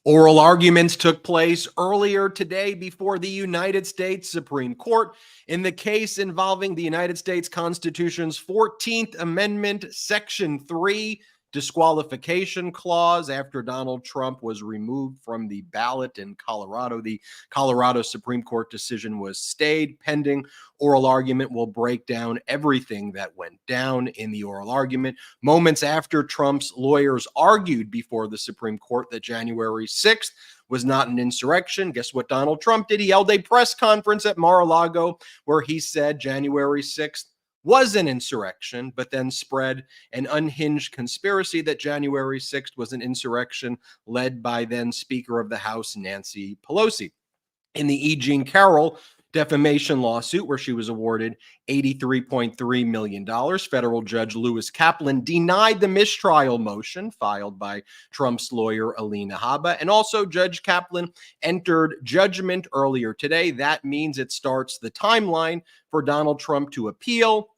Oral arguments took place earlier today before the United States Supreme Court in the case involving the United States Constitution's 14th Amendment, Section 3, disqualification clause after Donald Trump was removed from the ballot in Colorado. The Colorado Supreme Court decision was stayed pending. Oral argument will break down everything that went down in the oral argument. Moments after Trump's lawyers argued before the Supreme Court that January 6th was not an insurrection, guess what Donald Trump did? He held a press conference at Mar-a-Lago where he said January 6th was an insurrection, but then spread an unhinged conspiracy that January 6th was an insurrection led by then Speaker of the House, Nancy Pelosi. In the E. Jean Carroll defamation lawsuit, where she was awarded $83.3 million, federal judge Lewis Kaplan denied the mistrial motion filed by Trump's lawyer, Alina Habba. And also, Judge Kaplan entered judgment earlier today. That means it starts the timeline for Donald Trump to appeal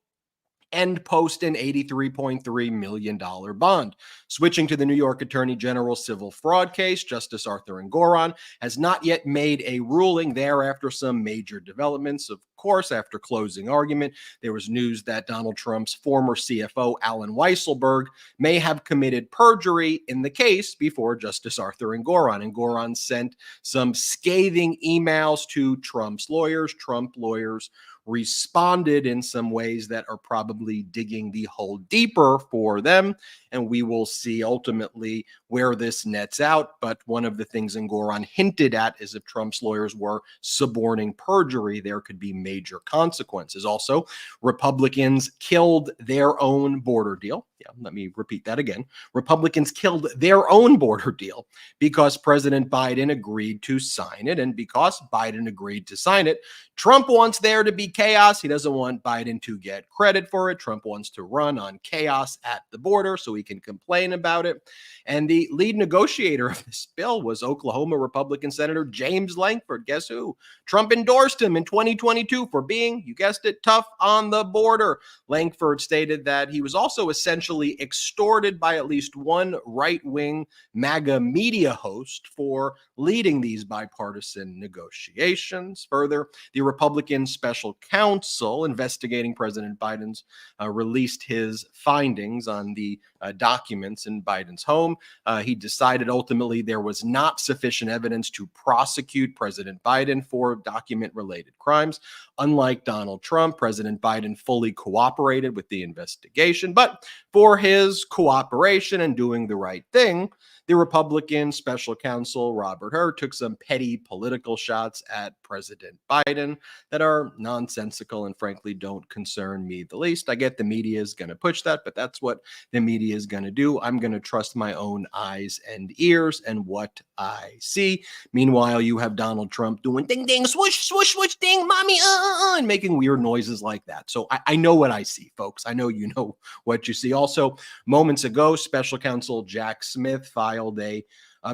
and post an $83.3 million bond. Switching to the New York Attorney General civil fraud case, Justice Arthur Engoron has not yet made a ruling there after some major developments. Of course, after closing argument, there was news that Donald Trump's former CFO, Alan Weisselberg, may have committed perjury in the case before Justice Arthur Engoron. Engoron sent some scathing emails to Trump's lawyers. Trump lawyers responded in some ways that are probably digging the hole deeper for them. And we will see ultimately where this nets out. But one of the things Engoron hinted at is if Trump's lawyers were suborning perjury, there could be major consequences. Also, Republicans killed their own border deal. Yeah, let me repeat that again. Republicans killed their own border deal because President Biden agreed to sign it. And because Biden agreed to sign it, Trump wants there to be chaos. He doesn't want Biden to get credit for it. Trump wants to run on chaos at the border so he can complain about it. And the lead negotiator of this bill was Oklahoma Republican Senator James Lankford. Guess who? Trump endorsed him in 2022 for being, you guessed it, tough on the border. Lankford stated that he was also essentially extorted by at least one right-wing MAGA media host for leading these bipartisan negotiations. Further, the Republican special counsel investigating President Biden's released his findings on the documents in Biden's home. He decided ultimately there was not sufficient evidence to prosecute President Biden for document-related crimes. Unlike Donald Trump, President Biden fully cooperated with the investigation, but for his cooperation and doing the right thing, the Republican special counsel, Robert Hur, took some petty political shots at President Biden that are nonsensical and frankly don't concern me the least. I get the media is going to push that, but that's what the media is going to do. I'm going to trust my own eyes and ears and what I see. Meanwhile, you have Donald Trump doing ding, ding, swoosh, swoosh, swoosh, ding, mommy, and making weird noises like that. So I know what I see, folks. I know you know what you see. Also, moments ago, special counsel Jack Smith filed a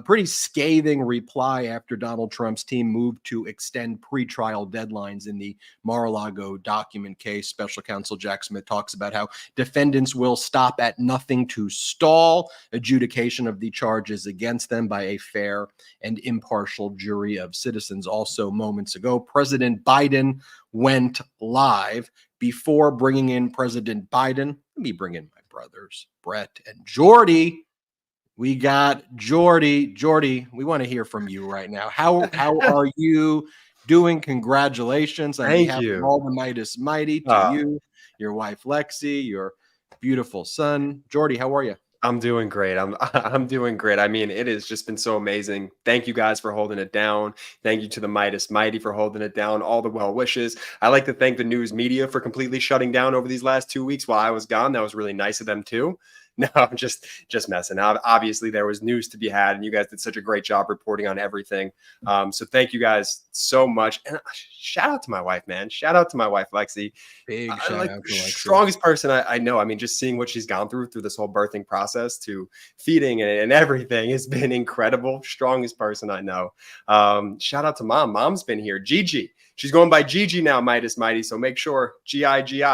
pretty scathing reply after Donald Trump's team moved to extend pretrial deadlines in the Mar-a-Lago document case. Special counsel Jack Smith talks about how defendants will stop at nothing to stall adjudication of the charges against them by a fair and impartial jury of citizens. Also, moments ago, President Biden went live. Before bringing in President Biden, let me bring in my brothers, Brett and Jordy. We got Jordy. Jordy, we want to hear from you right now. How are you doing? Congratulations on behalf of all the Meidas Mighty to you, your wife Lexi, your beautiful son. Jordy, how are you? I'm doing great. I'm doing great. I mean, it has just been so amazing. Thank you guys for holding it down. Thank you to the Meidas Mighty for holding it down. All the well wishes. I like to thank the news media for completely shutting down over these last 2 weeks while I was gone. That was really nice of them too. No, I'm just messing. Obviously, there was news to be had, and you guys did such a great job reporting on everything. So thank you guys so much. And shout out to my wife, man. Shout out to my wife, Lexi. Big shout out to Lexi. Strongest person I know. I mean, just seeing what she's gone through this whole birthing process to feeding and everything has been incredible. Strongest person I know. Shout out to mom. Mom's been here. Gigi. She's going by Gigi now, Meidas Mighty. So make sure, Gigi.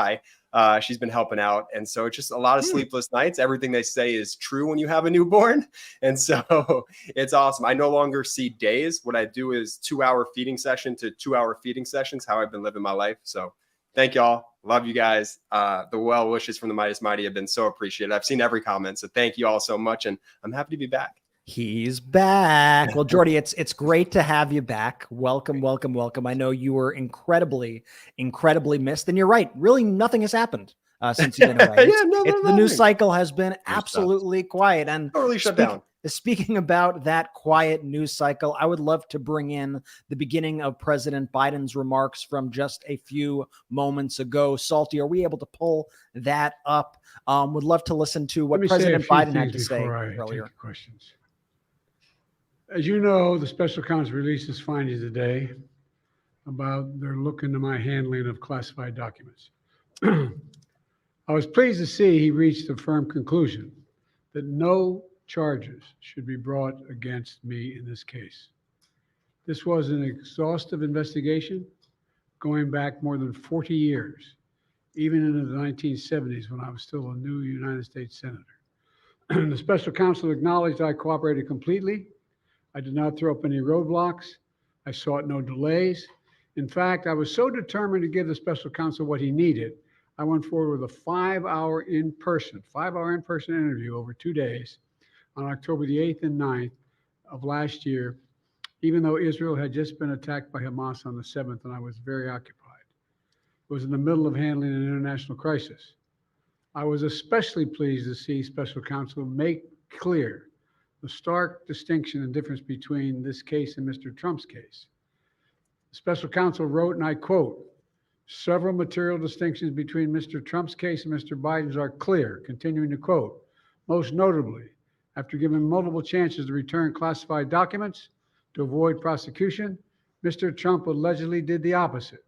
She's been helping out. And so it's just a lot of sleepless nights. Everything they say is true when you have a newborn. And so it's awesome. I no longer see days. What I do is 2-hour feeding session to 2-hour feeding sessions, how I've been living my life. So thank y'all. Love you guys. The well wishes from the Meidas Mighty have been so appreciated. I've seen every comment. So thank you all so much. And I'm happy to be back. He's back. Well, Jordy, it's great to have you back. Welcome, welcome, welcome. I know you were incredibly missed. And you're right. Really, nothing has happened since you've been away. The news cycle has been absolutely quiet. And totally shut down. Speaking about that quiet news cycle, I would love to bring in the beginning of President Biden's remarks from just a few moments ago. Salty, are we able to pull that up? Would love to listen to what President Biden had to say earlier. Questions. As you know, the special counsel released his findings today about their look into my handling of classified documents. I was pleased to see he reached a firm conclusion that no charges should be brought against me in this case. This was an exhaustive investigation going back more than 40 years, even into the 1970s when I was still a new United States Senator. The special counsel acknowledged I cooperated completely. I did not throw up any roadblocks. I sought no delays. In fact, I was so determined to give the special counsel what he needed, I went forward with a 5-hour in-person interview over 2 days on October the 8th and 9th of last year, even though Israel had just been attacked by Hamas on the 7th and I was very occupied. It was in the middle of handling an international crisis. I was especially pleased to see special counsel make clear the stark distinction and difference between this case and Mr. Trump's case. The special counsel wrote, and I quote, "Several material distinctions between Mr. Trump's case and Mr. Biden's are clear," continuing to quote, "Most notably, after given multiple chances to return classified documents to avoid prosecution, Mr. Trump allegedly did the opposite.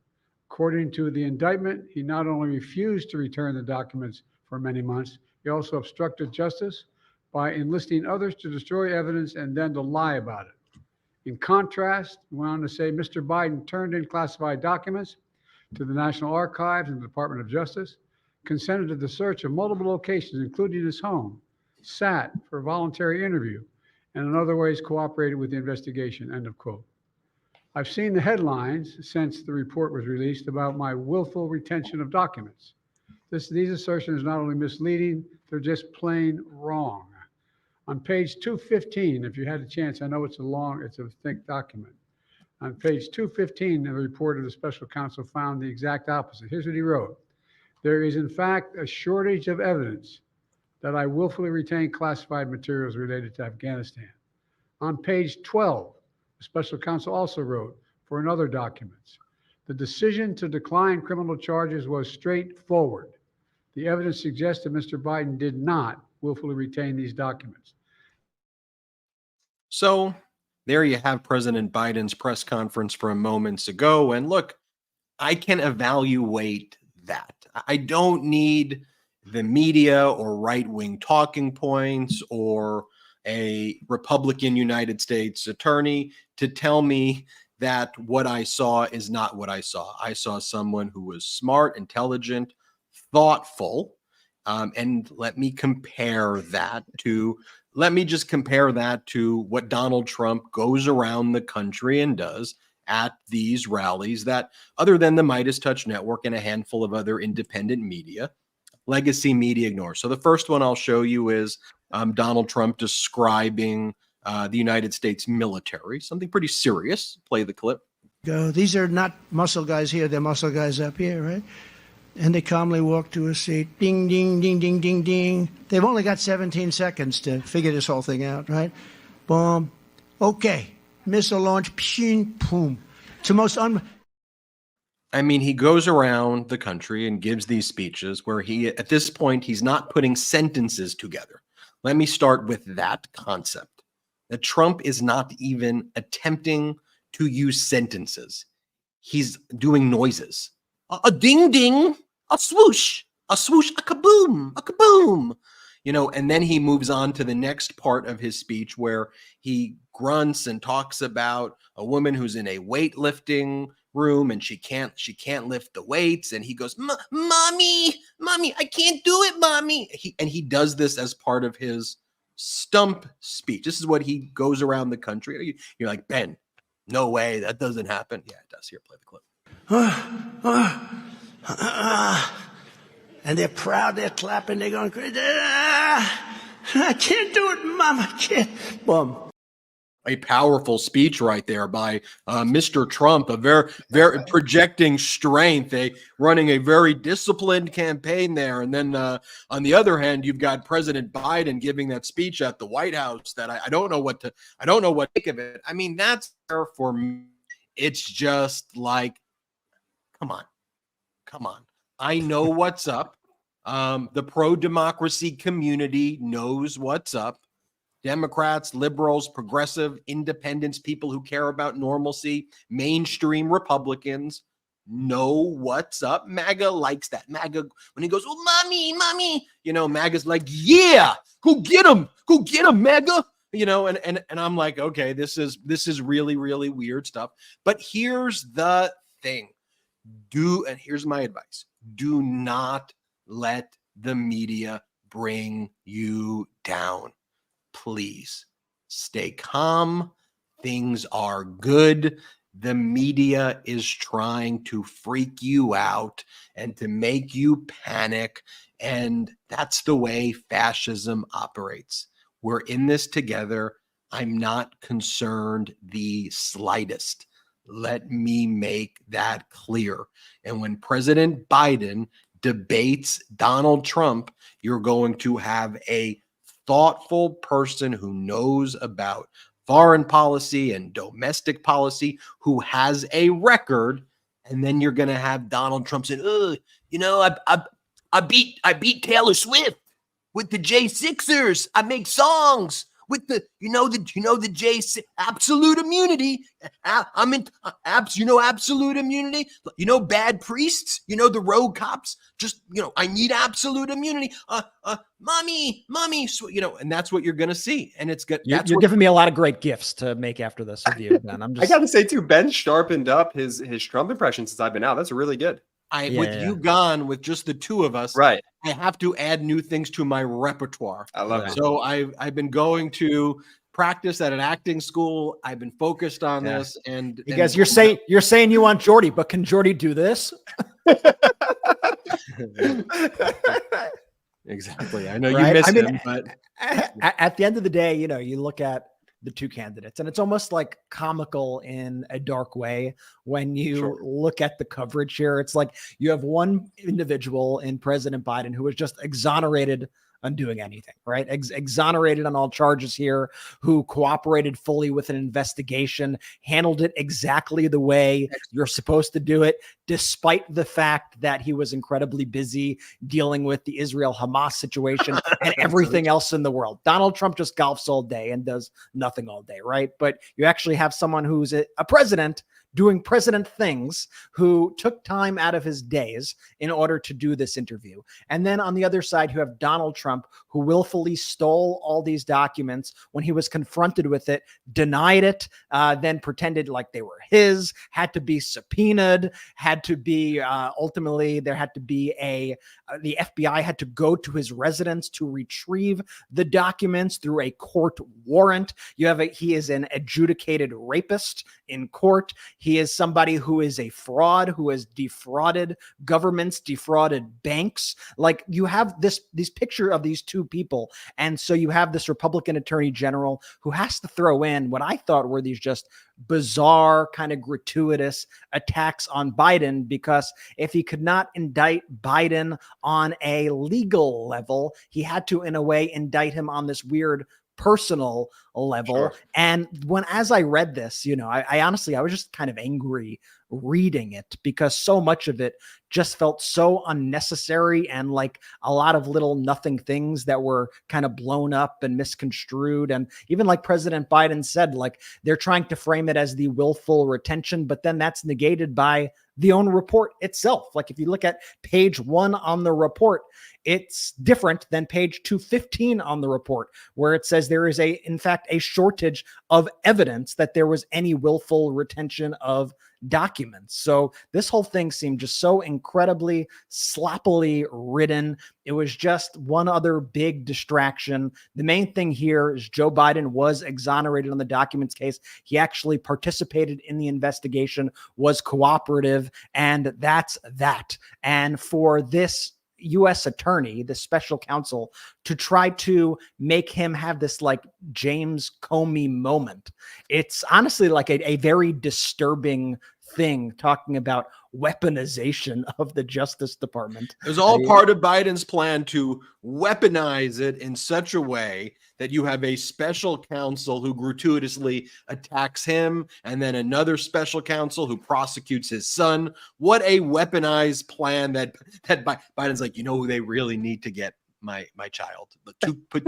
According to the indictment, he not only refused to return the documents for many months, he also obstructed justice by enlisting others to destroy evidence and then to lie about it. In contrast, he went on to say Mr. Biden turned in classified documents to the National Archives and the Department of Justice, consented to the search of multiple locations, including his home, sat for a voluntary interview, and in other ways cooperated with the investigation," end of quote. I've seen the headlines since the report was released about my willful retention of documents. These assertions are not only misleading, they're just plain wrong. On page 215, if you had a chance, I know it's a thick document. On page 215, the report of the special counsel found the exact opposite. Here's what he wrote. "There is in fact a shortage of evidence that I willfully retained classified materials related to Afghanistan." On page 12, the special counsel also wrote, for another documents, "The decision to decline criminal charges was straightforward. The evidence suggests that Mr. Biden did not willfully retain these documents." So there you have President Biden's press conference from moments ago. And look, I can evaluate that. I don't need the media or right-wing talking points or a Republican United States attorney to tell me that what I saw is not what I saw. I saw someone who was smart, intelligent, thoughtful, and let me just compare that to what Donald Trump goes around the country and does at these rallies that, other than the MeidasTouch Network and a handful of other independent media, legacy media ignores. So the first one I'll show you is Donald Trump describing the United States military, something pretty serious. Play the clip. These are not muscle guys here, they're muscle guys up here, right? And they calmly walk to a seat. Ding, ding, ding, ding, ding, ding. They've only got 17 seconds to figure this whole thing out, right? Boom. Okay. Missile launch. Pshing, boom. It's the most I mean, he goes around the country and gives these speeches where at this point, he's not putting sentences together. Let me start with that concept, that Trump is not even attempting to use sentences. He's doing noises. A ding ding, a swoosh, a kaboom, a kaboom. and then he moves on to the next part of his speech where he grunts and talks about a woman who's in a weightlifting room and she can't lift the weights, and he goes, mommy, I can't do it, mommy. He does this as part of his stump speech. This is what he goes around the country. You're like, Ben, no way, that doesn't happen. Yeah, it does. Here, play the clip. And they're proud, they're clapping, they're going crazy. I can't do it, Mom, I can't. Boom. A powerful speech right there by Mr. Trump, a very projecting strength, running a very disciplined campaign there. And then on the other hand, you've got President Biden giving that speech at the White House that I don't know what to think of it. I mean, that's there for me. It's just like, come on. I know what's up. The pro-democracy community knows what's up. Democrats, liberals, progressive, independents, people who care about normalcy, mainstream Republicans know what's up. MAGA likes that. MAGA, when he goes, oh, mommy, MAGA's like, yeah, go get him, MAGA. And I'm like, okay, this is really, really weird stuff. But here's the thing. And here's my advice. Do not let the media bring you down. Please stay calm. Things are good. The media is trying to freak you out and to make you panic. And that's the way fascism operates. We're in this together. I'm not concerned the slightest. Let me make that clear. And when President Biden debates Donald Trump, you're going to have a thoughtful person who knows about foreign policy and domestic policy, who has a record. And then you're going to have Donald Trump saying, I beat Taylor Swift with the J6ers. I make songs with the J6 absolute immunity. I'm in absolute immunity. Bad priests, the rogue cops. Just, I need absolute immunity. Mommy, and that's what you're going to see. And it's good. You're giving me a lot of great gifts to make after this of you, Ben. I got to say too, Ben sharpened up his Trump impression since I've been out. That's really good. You gone with just the two of us, right? I have to add new things to my repertoire. I love it. So I've been going to practice at an acting school. I've been focused on this, and you guys, you're saying you want Jordy, but can Jordy do this? Exactly. I know you miss him, but at the end of the day, you look at the two candidates, and it's almost like comical in a dark way when you look at the coverage here. It's like you have one individual in President Biden who was just exonerated on doing anything, right? Exonerated on all charges here, who cooperated fully with an investigation, handled it exactly the way you're supposed to do it, despite the fact that he was incredibly busy dealing with the Israel-Hamas situation and everything else in the world. Donald Trump just golfs all day and does nothing all day, right? But you actually have someone who's a president doing president things, who took time out of his days in order to do this interview. And then on the other side, you have Donald Trump, who willfully stole all these documents when he was confronted with it, denied it, then pretended like they were his, had to be subpoenaed, had to be, ultimately there had to be the FBI had to go to his residence to retrieve the documents through a court warrant. He is an adjudicated rapist in court. He is somebody who is a fraud, who has defrauded governments, defrauded banks. Like, you have this picture of these two people. And so you have this Republican attorney general who has to throw in what I thought were these just bizarre, kind of gratuitous attacks on Biden, because if he could not indict Biden on a legal level, he had to, in a way, indict him on this weird personal level. Sure. And as I read this, I honestly, I was just kind of angry reading it, because so much of it just felt so unnecessary and like a lot of little nothing things that were kind of blown up and misconstrued. And even like President Biden said, like they're trying to frame it as the willful retention, but then that's negated by the own report itself. Like if you look at page 1 on the report, it's different than page 215 on the report, where it says there is in fact, a shortage of evidence that there was any willful retention of documents. So this whole thing seemed just so incredibly sloppily written. It was just one other big distraction. The main thing here is Joe Biden was exonerated on the documents case. He actually participated in the investigation, was cooperative, and that's that. And for this U.S. attorney, the special counsel, to try to make him have this like James Comey moment, it's honestly like a very disturbing thing, talking about weaponization of the Justice Department. It was all part of Biden's plan to weaponize it in such a way that you have a special counsel who gratuitously attacks him, and then another special counsel who prosecutes his son. What a weaponized plan that Biden's like, you know who they really need to get? My child. Put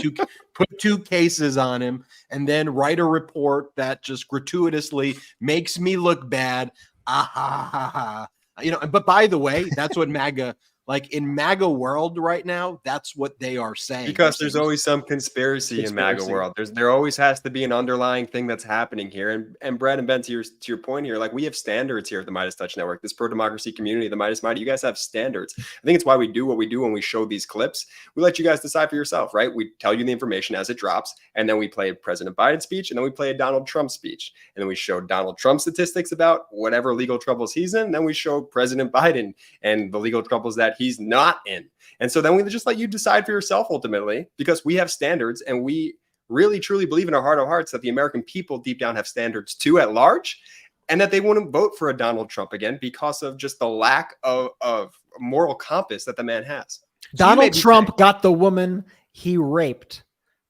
two cases on him, and then write a report that just gratuitously makes me look bad. But by the way, that's what MAGA, like in MAGA world right now, that's what they are saying. Because there's always some conspiracy in MAGA world. There always has to be an underlying thing that's happening here. And Brad and Ben, to your point here, like we have standards here at the MeidasTouch Network, this pro-democracy community, the Meidas Mighty, you guys have standards. I think it's why we do what we do when we show these clips. We let you guys decide for yourself, right? We tell you the information as it drops, and then we play a President Biden speech, and then we play a Donald Trump speech. And then we show Donald Trump statistics about whatever legal troubles he's in, and then we show President Biden and the legal troubles that he's not in. And so then we just let you decide for yourself ultimately, because we have standards, and we really truly believe in our heart of hearts that the American people deep down have standards too at large, and that they wouldn't vote for a Donald Trump again because of just the lack of moral compass that the man has. Donald Trump got the woman he raped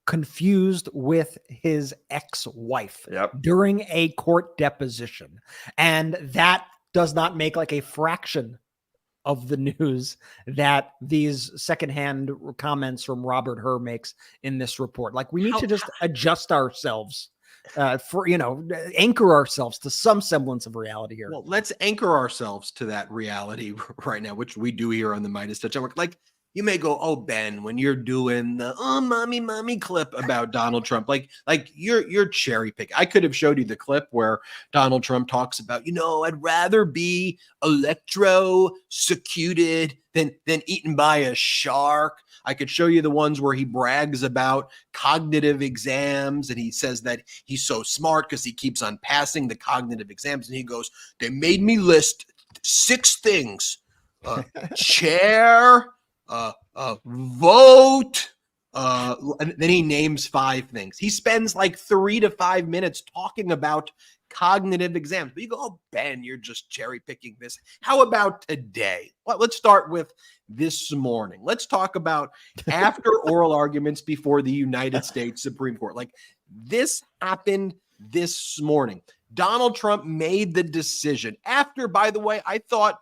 confused with his ex-wife during a court deposition. And that does not make like a fraction of the news that these secondhand comments from Robert Hur makes in this report. Like we need to just adjust ourselves anchor ourselves to some semblance of reality here. Well, let's anchor ourselves to that reality right now, which we do here on the MeidasTouch Network. Like you may go, oh, Ben, when you're doing the mommy clip about Donald Trump, like you're cherry picking. I could have showed you the clip where Donald Trump talks about, I'd rather be electrocuted than eaten by a shark. I could show you the ones where he brags about cognitive exams, and he says that he's so smart because he keeps on passing the cognitive exams. And he goes, they made me list 6 things: chair, vote, and then he names 5 things. He spends like 3 to 5 minutes talking about cognitive exams. But you go, oh, Ben, you're just cherry picking this. How about today? Well, let's start with this morning. Let's talk about after oral arguments before the United States Supreme Court. Like this happened this morning. Donald Trump made the decision after, by the way, I thought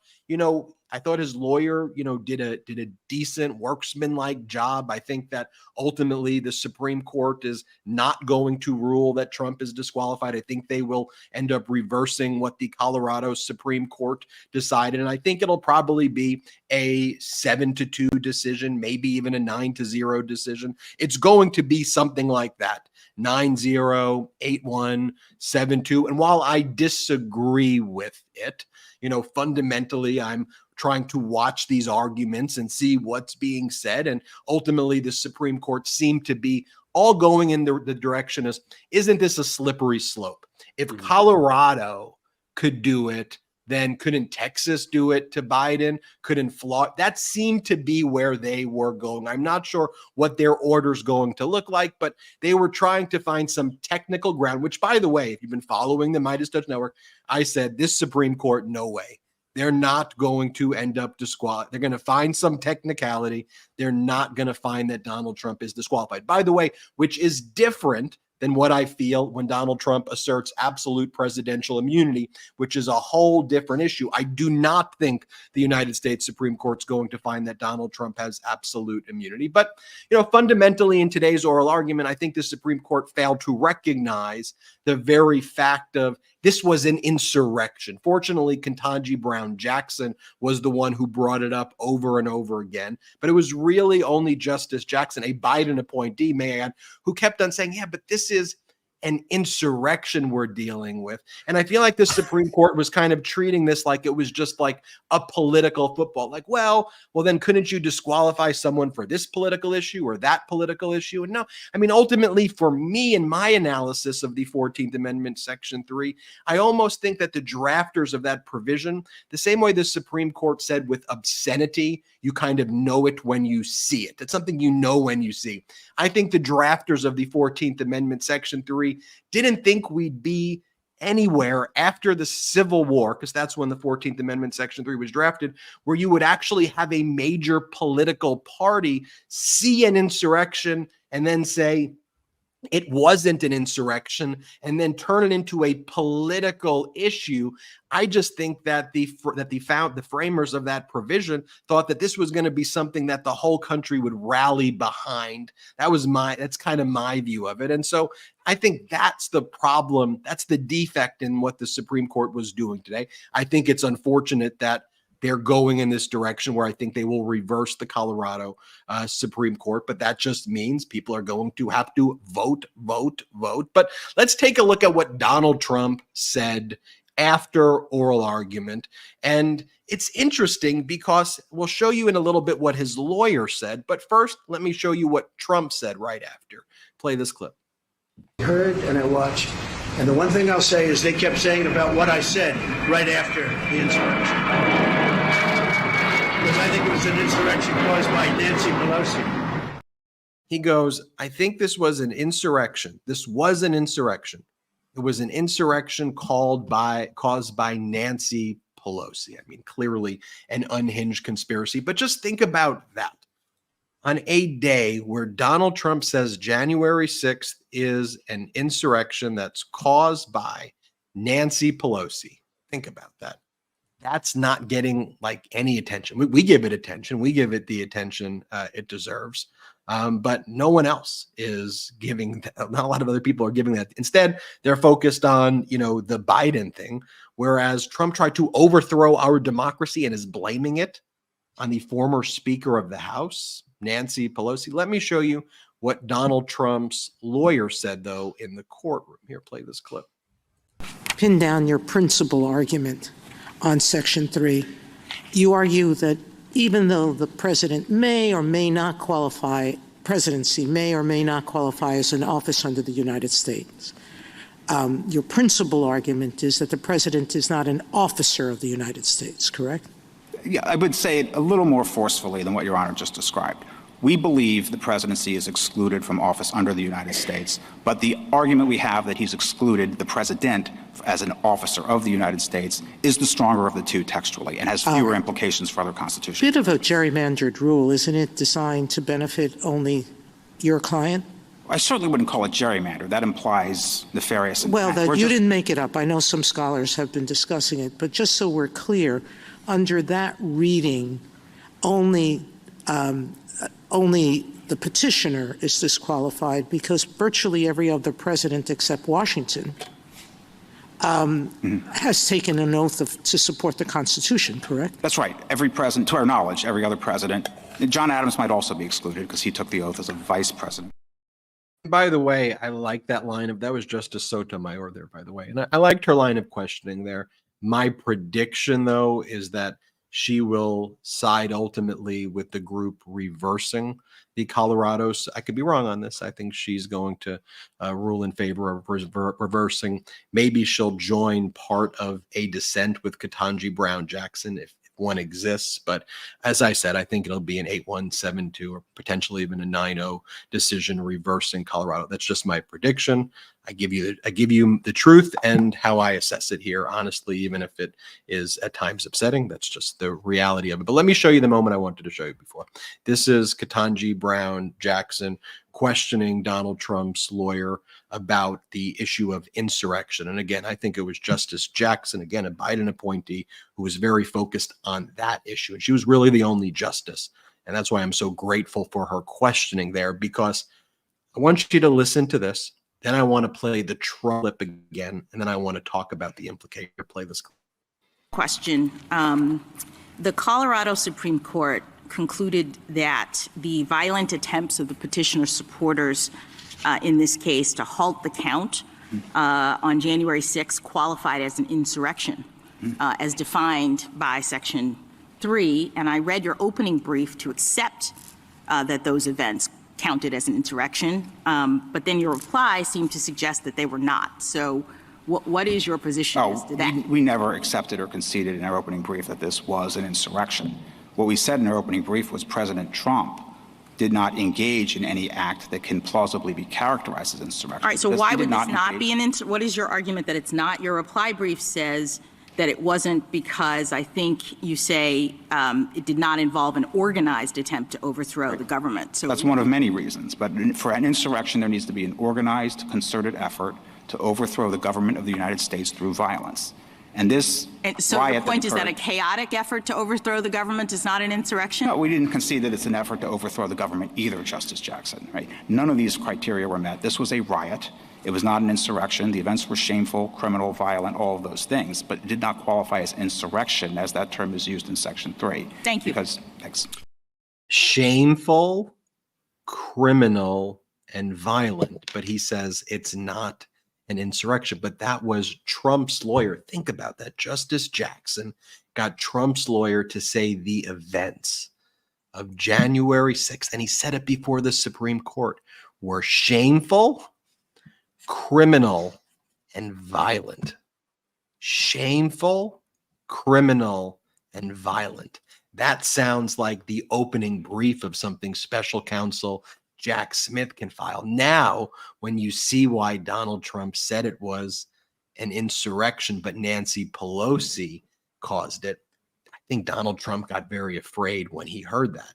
his lawyer, did a decent workmanlike job. I think that ultimately the Supreme Court is not going to rule that Trump is disqualified. I think they will end up reversing what the Colorado Supreme Court decided. And I think it'll probably be a 7-2 decision, maybe even a 9-0 decision. It's going to be something like that. 9-0, 8-1, 7-2. And while I disagree with it, fundamentally, I'm trying to watch these arguments and see what's being said. And ultimately, the Supreme Court seemed to be all going in the direction of, isn't this a slippery slope? If Colorado could do it, then couldn't Texas do it to Biden? Couldn't Florida? That seemed to be where they were going. I'm not sure what their order's going to look like, but they were trying to find some technical ground, which, by the way, if you've been following the MeidasTouch Network, I said this Supreme Court, no way. They're not going to end up disqualified. They're going to find some technicality. They're not going to find that Donald Trump is disqualified. By the way, which is different than what I feel when Donald Trump asserts absolute presidential immunity, which is a whole different issue. I do not think the United States Supreme Court's going to find that Donald Trump has absolute immunity. But, fundamentally in today's oral argument, I think the Supreme Court failed to recognize the very fact of this was an insurrection. Fortunately, Ketanji Brown Jackson was the one who brought it up over and over again. But it was really only Justice Jackson, a Biden appointee, may I add, who kept on saying, yeah, but this is an insurrection we're dealing with. And I feel like the Supreme Court was kind of treating this like it was just like a political football. Like, well, then couldn't you disqualify someone for this political issue or that political issue? And no, I mean, ultimately for me in my analysis of the 14th Amendment, Section 3, I almost think that the drafters of that provision, the same way the Supreme Court said with obscenity, you kind of know it when you see it. It's something you know when you see. I think the drafters of the 14th Amendment, Section 3, didn't think we'd be anywhere after the Civil War, because that's when the 14th Amendment, Section 3 was drafted, where you would actually have a major political party see an insurrection and then say, it wasn't an insurrection, and then turn it into a political issue. I just think that the framers of that provision thought that this was going to be something that the whole country would rally behind. That's kind of my view of it. And so I think that's the problem. That's the defect in what the Supreme Court was doing today. I think it's unfortunate that they're going in this direction where I think they will reverse the Colorado Supreme Court, but that just means people are going to have to vote. But let's take a look at what Donald Trump said after oral argument. And it's interesting because we'll show you in a little bit what his lawyer said. But first, let me show you what Trump said right after. Play this clip. I heard and I watched. And the one thing I'll say is they kept saying about what I said right after the insurrection. Because I think it was an insurrection caused by Nancy Pelosi. He goes, I think this was an insurrection. This was an insurrection. It was an insurrection caused by Nancy Pelosi. I mean, clearly an unhinged conspiracy. But just think about that. On a day where Donald Trump says January 6th is an insurrection that's caused by Nancy Pelosi. Think about that. That's not getting like any attention. We give it attention. We give it the attention it deserves. But no one else is giving, not a lot of other people are giving that. Instead, they're focused on, the Biden thing, whereas Trump tried to overthrow our democracy and is blaming it on the former Speaker of the House, Nancy Pelosi. Let me show you what Donald Trump's lawyer said, though, in the courtroom. Here, play this clip. Pin down your principal argument on Section 3. You argue that even though the president may or may not qualify, presidency may or may not qualify as an office under the United States, your principal argument is that the president is not an officer of the United States, correct? Yeah, I would say it a little more forcefully than what Your Honor just described. We believe the presidency is excluded from office under the United States, but the argument we have that he's excluded the president as an officer of the United States is the stronger of the two textually and has fewer implications for other constitutions. Bit of a gerrymandered rule, isn't it, designed to benefit only your client? I certainly wouldn't call it gerrymander. That implies nefarious intent. Well, you didn't make it up. I know some scholars have been discussing it, but just so we're clear, under that reading, only the petitioner is disqualified because virtually every other president except Washington has taken an oath to support the Constitution, correct? That's right. Every president, to our knowledge, every other president. John Adams might also be excluded because he took the oath as a vice president. By the way, I like that that was Justice Sotomayor there, by the way. And I liked her line of questioning there. My prediction, though, is that she will side ultimately with the group reversing the Colorados. I could be wrong on this. I think she's going to rule in favor of reversing. Maybe she'll join part of a dissent with Ketanji Brown Jackson if one exists. But as I said, I think it'll be an 8-1, 7-2, or potentially even a 9-0 decision reversing Colorado. That's just my prediction. I give you the truth and how I assess it here, honestly, even if it is at times upsetting. That's just the reality of it. But let me show you the moment I wanted to show you before. This is Ketanji Brown Jackson questioning Donald Trump's lawyer about the issue of insurrection. And again, I think it was Justice Jackson, again, a Biden appointee, who was very focused on that issue. And she was really the only justice. And that's why I'm so grateful for her questioning there, because I want you to listen to this. Then I want to play the Trump clip again, and then I want to talk about the implication. Play this clip. Question. The Colorado Supreme Court concluded that the violent attempts of the petitioner's supporters in this case to halt the count on January 6th qualified as an insurrection, as defined by Section 3. And I read your opening brief to accept that those events counted as an insurrection, but then your reply seemed to suggest that they were not. So what is your position as to that? We never accepted or conceded in our opening brief that this was an insurrection. What we said in our opening brief was President Trump did not engage in any act that can plausibly be characterized as insurrection. All right, so why would this not be an insurrection? What is your argument that it's not? Your reply brief says that it wasn't because I think you say it did not involve an organized attempt to overthrow the government. So that's one of many reasons. But for an insurrection, there needs to be an organized, concerted effort to overthrow the government of the United States through violence. And this so your point is that a chaotic effort to overthrow the government is not an insurrection? No, we didn't concede that it's an effort to overthrow the government either, Justice Jackson. Right? None of these criteria were met. This was a riot. It was not an insurrection. The events were shameful, criminal, violent, all of those things, but it did not qualify as insurrection, as that term is used in Section 3. Thank you. Thanks. Shameful, criminal, and violent, but he says it's not an insurrection. But that was Trump's lawyer. Think about that. Justice Jackson got Trump's lawyer to say the events of January 6th, and he said it before the Supreme Court, were shameful, criminal, and violent. Shameful, criminal, and violent. That sounds like the opening brief of something special counsel Jack Smith can file. Now, when you see why Donald Trump said it was an insurrection, but Nancy Pelosi caused it, I think Donald Trump got very afraid when he heard that,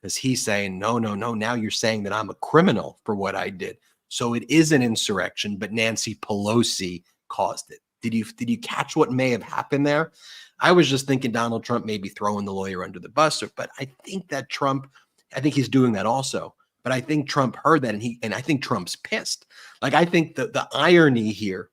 because he's saying, no, now you're saying that I'm a criminal for what I did. So it is an insurrection, but Nancy Pelosi caused it. Did you catch what may have happened there? I was just thinking Donald Trump may be throwing the lawyer under the bus, but I think that I think he's doing that also. But I think Trump heard that, and I think Trump's pissed. Like, I think the irony here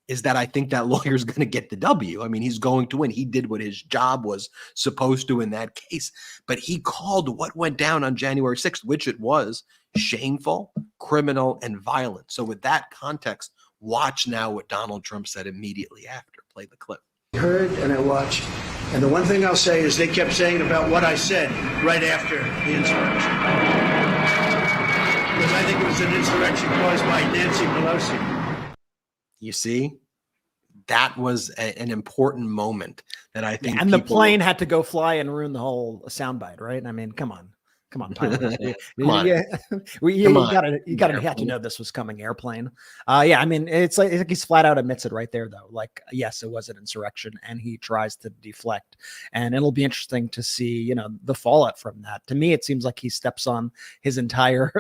is that I think that lawyer's going to get the W. I mean, he's going to win. He did what his job was supposed to in that case. But he called what went down on January 6th, which it was shameful, criminal, and violent. So with that context, watch now what Donald Trump said immediately after. Play the clip. I heard and I watched. And the one thing I'll say is they kept saying about what I said right after the insurrection. Because I think it was an insurrection caused by Nancy Pelosi. You see, that was an important moment that I think. And the plane had to go fly and ruin the whole soundbite, right? I mean, come on. Pilot. You got to know this was coming. Airplane. I mean, it's like he's flat out admits it right there, though. Like, yes, it was an insurrection, and he tries to deflect. And it'll be interesting to see, the fallout from that. To me, it seems like he steps on his entire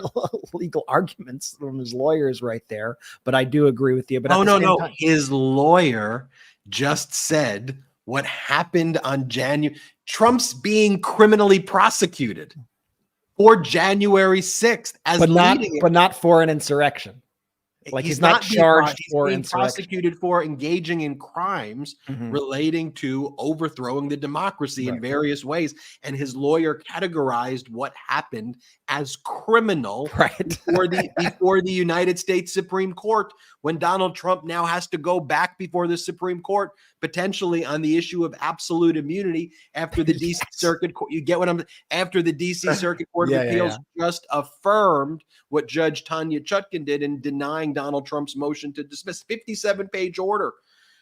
legal arguments from his lawyers right there. But I do agree with you. But no, his lawyer just said what happened on January. Trump's being criminally prosecuted for January 6th but not for an insurrection. Like he's not charged for insurrection. Prosecuted for engaging in crimes relating to overthrowing the democracy in various ways. And his lawyer categorized what happened as criminal before the United States Supreme Court, when Donald Trump now has to go back before the Supreme Court, potentially on the issue of absolute immunity after the DC Circuit Court. You get what after the DC Circuit Court of Appeals just affirmed what Judge Tanya Chutkan did in denying Donald Trump's motion to dismiss. 57-page order.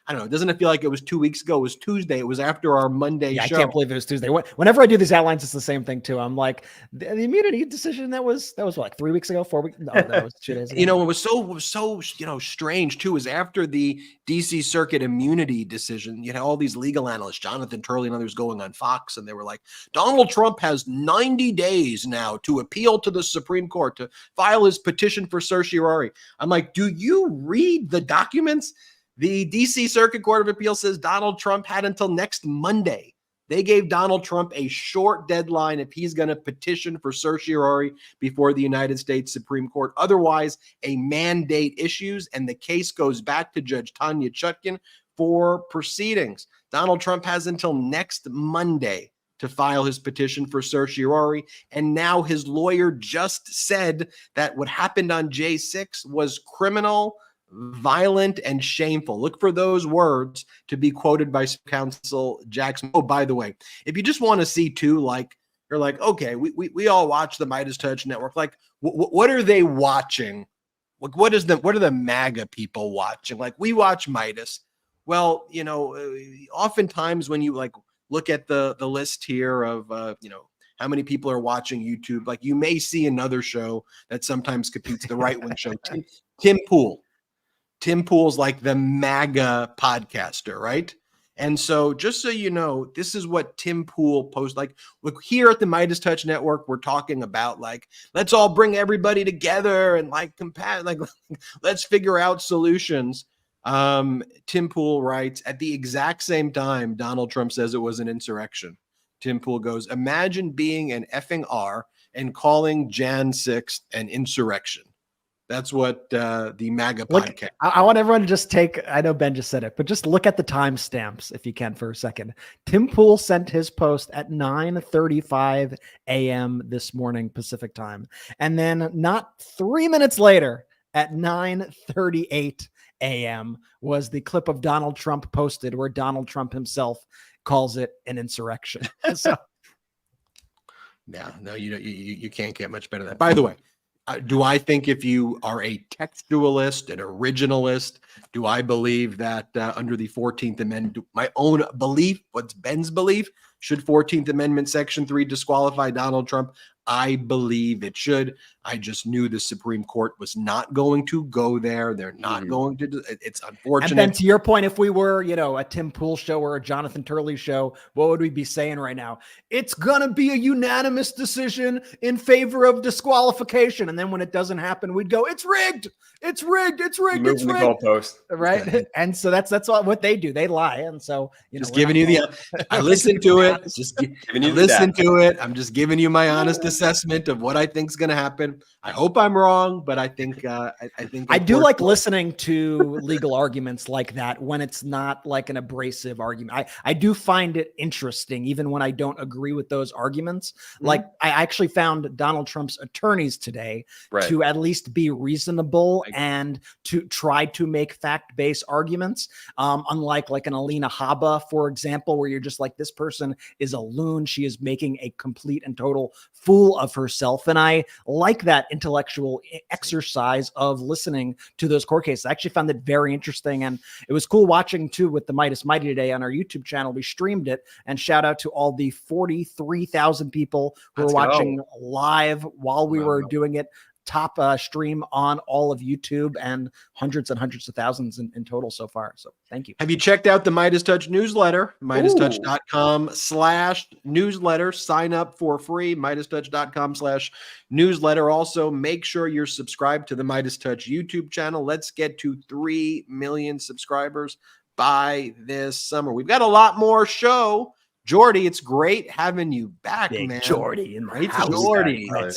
I don't know. Doesn't it feel like it was 2 weeks ago? It was Tuesday. It was after our Monday Yeah, show. I can't believe it was Tuesday. Whenever I do these outlines, it's the same thing too. I'm like, the immunity decision that was what, like 3 weeks ago, 4 weeks? No, that was 2 days ago. You know, what was so strange too is after the DC Circuit immunity decision, you had all these legal analysts, Jonathan Turley and others, going on Fox, and they were like, Donald Trump has 90 days now to appeal to the Supreme Court to file his petition for certiorari. I'm like, do you read the documents? The DC Circuit Court of Appeal says Donald Trump had until next Monday. They gave Donald Trump a short deadline if he's going to petition for certiorari before the United States Supreme Court. Otherwise, a mandate issues and the case goes back to Judge Tanya Chutkin for proceedings. Donald Trump has until next Monday to file his petition for certiorari. And now his lawyer just said that what happened on J6 was criminal, violent, and shameful. Look for those words to be quoted by counsel Jackson. Oh, by the way, if you just want to see too, like, you're like, okay, we all watch the MeidasTouch Network. Like, what are they watching? Like, what are the MAGA people watching? Like, we watch Meidas. Well, you know, oftentimes when you like look at the list here of how many people are watching YouTube, like you may see another show that sometimes competes, the right wing show, Tim Pool. Tim Pool's like the MAGA podcaster, right? And so just so you know, this is what Tim Pool posts. Like, look, here at the MeidasTouch Network, we're talking about like, let's all bring everybody together and like let's figure out solutions. Tim Pool writes, at the exact same time Donald Trump says it was an insurrection, Tim Pool goes, imagine being an effing R and calling Jan 6th an insurrection. That's what the MAGA podcast. I want everyone to just take, I know Ben just said it, but just look at the timestamps if you can for a second. Tim Pool sent his post at 9:35 a.m. this morning Pacific time. And then not 3 minutes later at 9:38 a.m. was the clip of Donald Trump posted where Donald Trump himself calls it an insurrection. So, yeah, no, you can't get much better than that. By the way, do I think if you are a textualist, an originalist, do I believe that under the 14th Amendment, my own belief, what's Ben's belief, should 14th Amendment Section 3 disqualify Donald Trump? I believe it should. I just knew the Supreme Court was not going to go there. They're not going to. It's unfortunate. And then to your point, if we were, a Tim Pool show or a Jonathan Turley show, what would we be saying right now? It's going to be a unanimous decision in favor of disqualification. And then when it doesn't happen, we'd go, it's rigged. It's rigged. It's rigged. It's rigged. The goalpost. Right. And so that's what they do. They lie. And so, just giving you I listened to it. Just giving you listen to it. I'm just giving you my honest assessment of what I think is going to happen. I hope I'm wrong, but I think I do like listening to legal arguments like that when it's not like an abrasive argument. I do find it interesting, even when I don't agree with those arguments. Like I actually found Donald Trump's attorneys today to at least be reasonable and to try to make fact-based arguments. Unlike like an Alina Habba, for example, where you're just like, this person is a loon. She is making a complete and total fool of herself. And I like that intellectual exercise of listening to those court cases. I actually found it very interesting. And it was cool watching too with the Meidas Mighty today on our YouTube channel. We streamed it, and shout out to all the 43,000 people who were watching live while we were doing it. Top stream on all of YouTube, and hundreds and hundreds of thousands in total so far. So thank you. Have you checked out the MeidasTouch newsletter? MeidasTouch.com/newsletter. Sign up for free. MeidasTouch.com/newsletter. Also, make sure you're subscribed to the MeidasTouch YouTube channel. Let's get to 3 million subscribers by this summer. We've got a lot more show. Jordy, it's great having you back, man. Jordy in my house. Jordy. I'm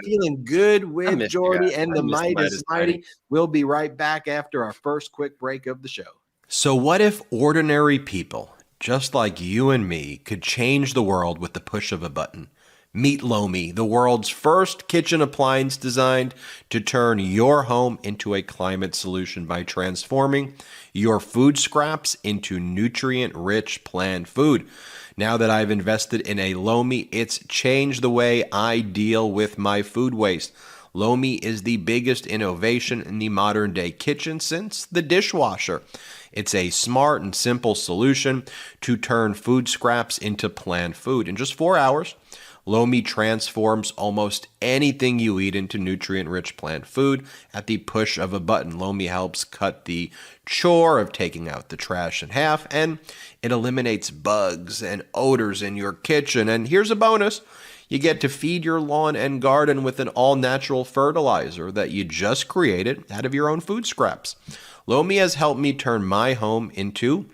feeling good with Jordy and the Meidas Mighty. We'll be right back after our first quick break of the show. So what if ordinary people, just like you and me, could change the world with the push of a button? Meet Lomi, the world's first kitchen appliance designed to turn your home into a climate solution by transforming your food scraps into nutrient-rich plant food. Now that I've invested in a Lomi, it's changed the way I deal with my food waste. Lomi is the biggest innovation in the modern day kitchen since the dishwasher. It's a smart and simple solution to turn food scraps into planned food. In just 4 hours, Lomi transforms almost anything you eat into nutrient-rich plant food at the push of a button. Lomi helps cut the chore of taking out the trash in half, and it eliminates bugs and odors in your kitchen. And here's a bonus. You get to feed your lawn and garden with an all-natural fertilizer that you just created out of your own food scraps. Lomi has helped me turn my home into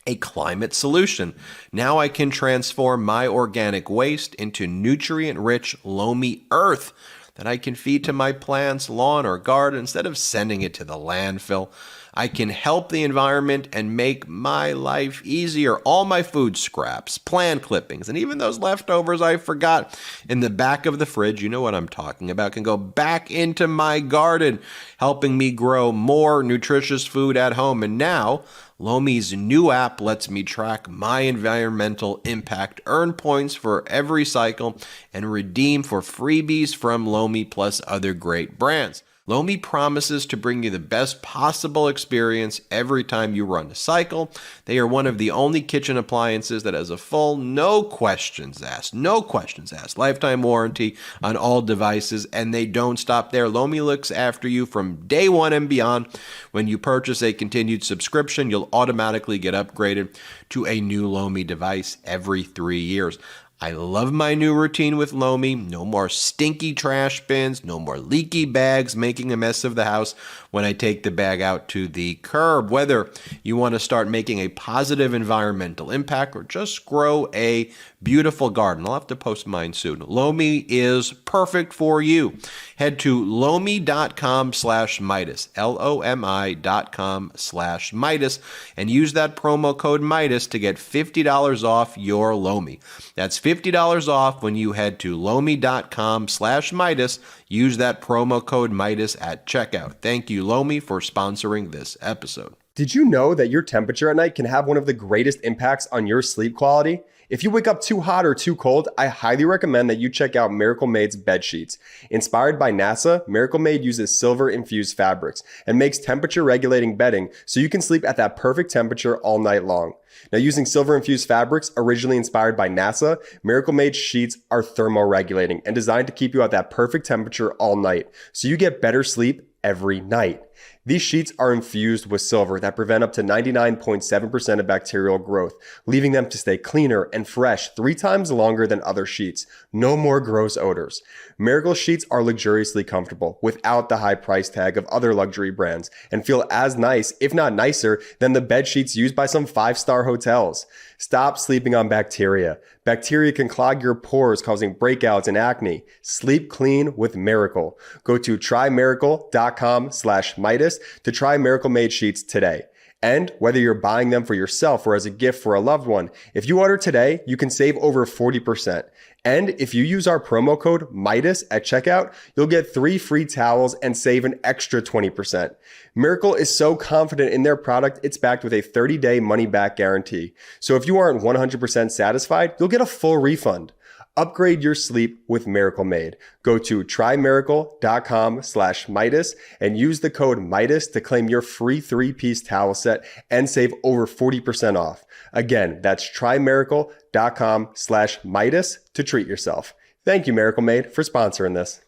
a climate solution. Now I can transform my organic waste into nutrient-rich Lomi earth that I can feed to my plants, lawn, or garden instead of sending it to the landfill. I can help the environment and make my life easier. All my food scraps, plant clippings, and even those leftovers I forgot in the back of the fridge, you know what I'm talking about, can go back into my garden, helping me grow more nutritious food at home. And now, Lomi's new app lets me track my environmental impact, earn points for every cycle, and redeem for freebies from Lomi plus other great brands. Lomi promises to bring you the best possible experience every time you run a cycle. They are one of the only kitchen appliances that has a full, no questions asked lifetime warranty on all devices, and they don't stop there. Lomi looks after you from day one and beyond. When you purchase a continued subscription, you'll automatically get upgraded to a new Lomi device every 3 years. I love my new routine with Lomi. No more stinky trash bins, no more leaky bags making a mess of the house when I take the bag out to the curb. Whether you want to start making a positive environmental impact or just grow a beautiful garden, I'll have to post mine soon. Lomi is perfect for you. Head to lomi.com/Meidas, LOMI.com/Meidas, and use that promo code Meidas to get $50 off your Lomi. That's $50 off when you head to lomi.com/Meidas. Use that promo code Meidas at checkout. Thank you, Lomi, for sponsoring this episode. Did you know that your temperature at night can have one of the greatest impacts on your sleep quality? If you wake up too hot or too cold, I highly recommend that you check out Miracle Made's bed sheets. Inspired by NASA, Miracle Made uses silver-infused fabrics and makes temperature-regulating bedding so you can sleep at that perfect temperature all night long. Now, using silver-infused fabrics originally inspired by NASA, Miracle Made sheets are thermoregulating and designed to keep you at that perfect temperature all night so you get better sleep every night. These sheets are infused with silver that prevent up to 99.7% of bacterial growth, leaving them to stay cleaner and fresh 3 times longer than other sheets. No more gross odors. Miracle sheets are luxuriously comfortable without the high price tag of other luxury brands and feel as nice, if not nicer, than the bed sheets used by some 5-star hotels. Stop sleeping on bacteria. Bacteria can clog your pores, causing breakouts and acne. Sleep clean with Miracle. Go to trymiracle.com/Meidas to try Miracle Made sheets today. And whether you're buying them for yourself or as a gift for a loved one, if you order today, you can save over 40%. And if you use our promo code Meidas at checkout, you'll get 3 free towels and save an extra 20%. Miracle is so confident in their product, it's backed with a 30-day money-back guarantee. So if you aren't 100% satisfied, you'll get a full refund. Upgrade your sleep with Miracle Made. Go to trymiracle.com/Meidas and use the code Meidas to claim your free 3-piece towel set and save over 40% off. Again, that's trymiracle.com/Meidas to treat yourself. Thank you, Miracle Made, for sponsoring this.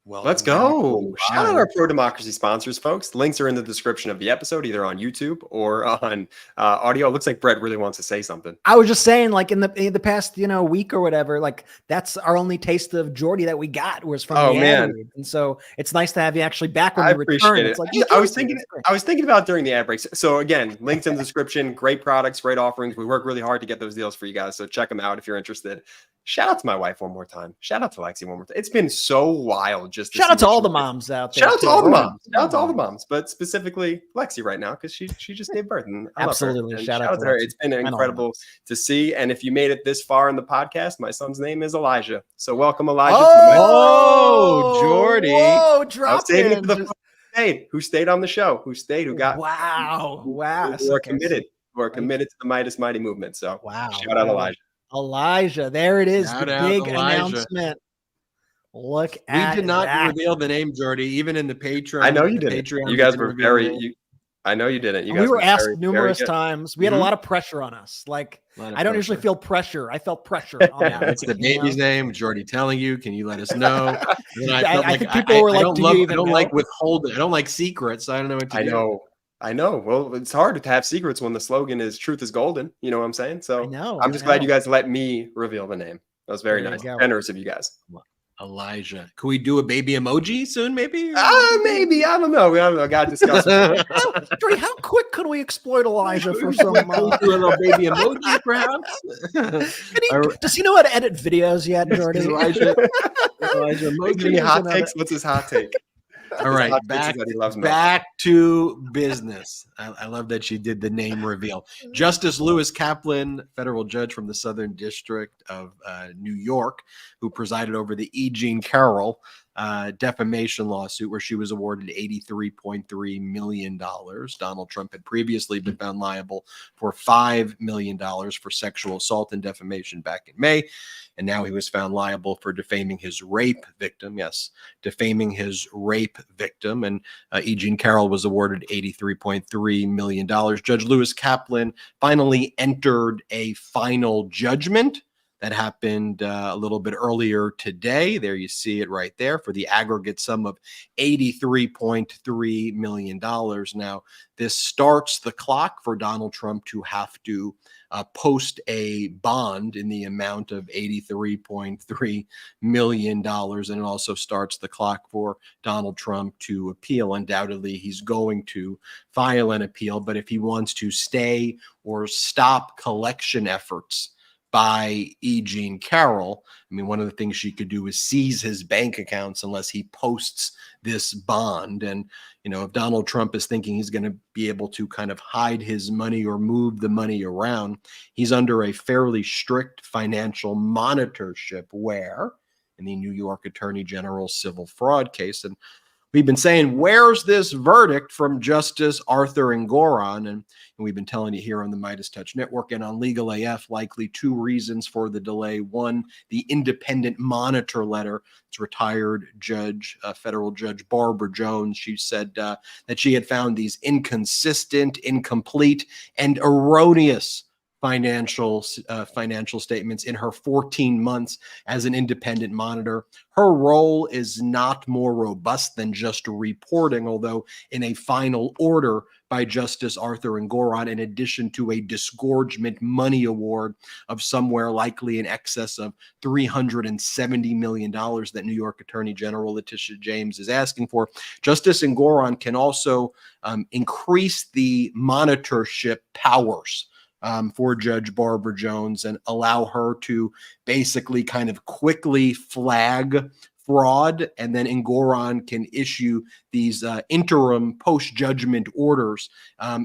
Well, Let's go. Shout out our pro-democracy sponsors, folks. Links are in the description of the episode, either on YouTube or on audio. It looks like Brett really wants to say something. I was just saying, like in the past, week or whatever, like that's our only taste of Jordy that we got was from the ad read. And so it's nice to have you actually back when you return. It. It's like I was thinking about during the ad breaks. So again, links in the description. Great products, great offerings. We work really hard to get those deals for you guys. So check them out if you're interested. Shout out to my wife one more time. Shout out to Lexi one more time. It's been so wild just to shout out to all the moms out there. Shout out to all the moms. Shout out to all the moms, but specifically Lexi right now because she just gave birth. And I absolutely love her. Shout out to her. Lexi. It's been incredible to see. And if you made it this far in the podcast, my son's name is Elijah. So welcome, Elijah. Oh, Jordy. Whoa, drop saving it for the who stayed on the show, who got who are committed to the Meidas Mighty movement. So wow. Shout out Elijah. Elijah, there it is. Shout the out big Elijah. announcement. Look We at did not that. reveal the name, Jordy, even in the Patreon. I know you the didn't. Patreon, You guys we were didn't reveal the very. name. I know you didn't. You We guys were asked very, numerous very good. times. We had a lot of pressure on us. Like, Lot of I don't usually pressure. feel pressure. I felt pressure on that. What's the you know? baby's name? Jordy telling you. Can you let us know? And then I think people were like, don't "Do you love, even I don't know?" like withholding. I don't like secrets. So I don't know what to I do. know. I know. Well, it's hard to have secrets when the slogan is "Truth is golden." You know what I'm saying? So I know. I'm just glad you guys let me reveal the name. That was very There you nice, go. generous of you guys. Elijah. Can we do a baby emoji soon? Maybe. Maybe I don't know. I got to discuss. it. Jordy, how quick could we exploit Elijah for some? Can we do a little baby emoji, perhaps? Does he know how to edit videos yet, Jordy? Elijah Any emoji. hot takes? What's his hot take? All right, hot takes is that he loves milk. back to business. I love that she did the name reveal. Justice Lewis Kaplan, federal judge from the Southern District of New York, who presided over the E. Jean Carroll defamation lawsuit where she was awarded $83.3 million. Donald Trump had previously been found liable for $5 million for sexual assault and defamation back in May. And now he was found liable for defaming his rape victim. Yes, defaming his rape victim. And E. Jean Carroll was awarded $83.3 million. Judge Lewis Kaplan finally entered a final judgment. That happened a little bit earlier today. There you see it right there for the aggregate sum of $83.3 million. Now, this starts the clock for Donald Trump to have to post a bond in the amount of $83.3 million. And it also starts the clock for Donald Trump to appeal. Undoubtedly, he's going to file an appeal. But if he wants to stay or stop collection efforts by E. Jean Carroll, I mean, one of the things she could do is seize his bank accounts unless he posts this bond. And, you know, if Donald Trump is thinking he's going to be able to kind of hide his money or move the money around, he's under a fairly strict financial monitorship where in the New York Attorney General civil fraud case. And we've been saying, where's this verdict from Justice Arthur Engoron? And we've been telling you here on the MeidasTouch Network and on Legal AF, likely two reasons for the delay. One, the independent monitor letter. It's retired judge, federal judge Barbara Jones. She said that she had found these inconsistent, incomplete, and erroneous financial statements in her 14 months as an independent monitor. Her role is not more robust than just reporting, although in a final order by Justice Arthur Engoron, in addition to a disgorgement money award of somewhere likely in excess of $370 million that New York Attorney General Letitia James is asking for, Justice Engoron can also increase the monitorship powers for Judge Barbara Jones and allow her to basically kind of quickly flag fraud, and then Engoron can issue these interim post-judgment orders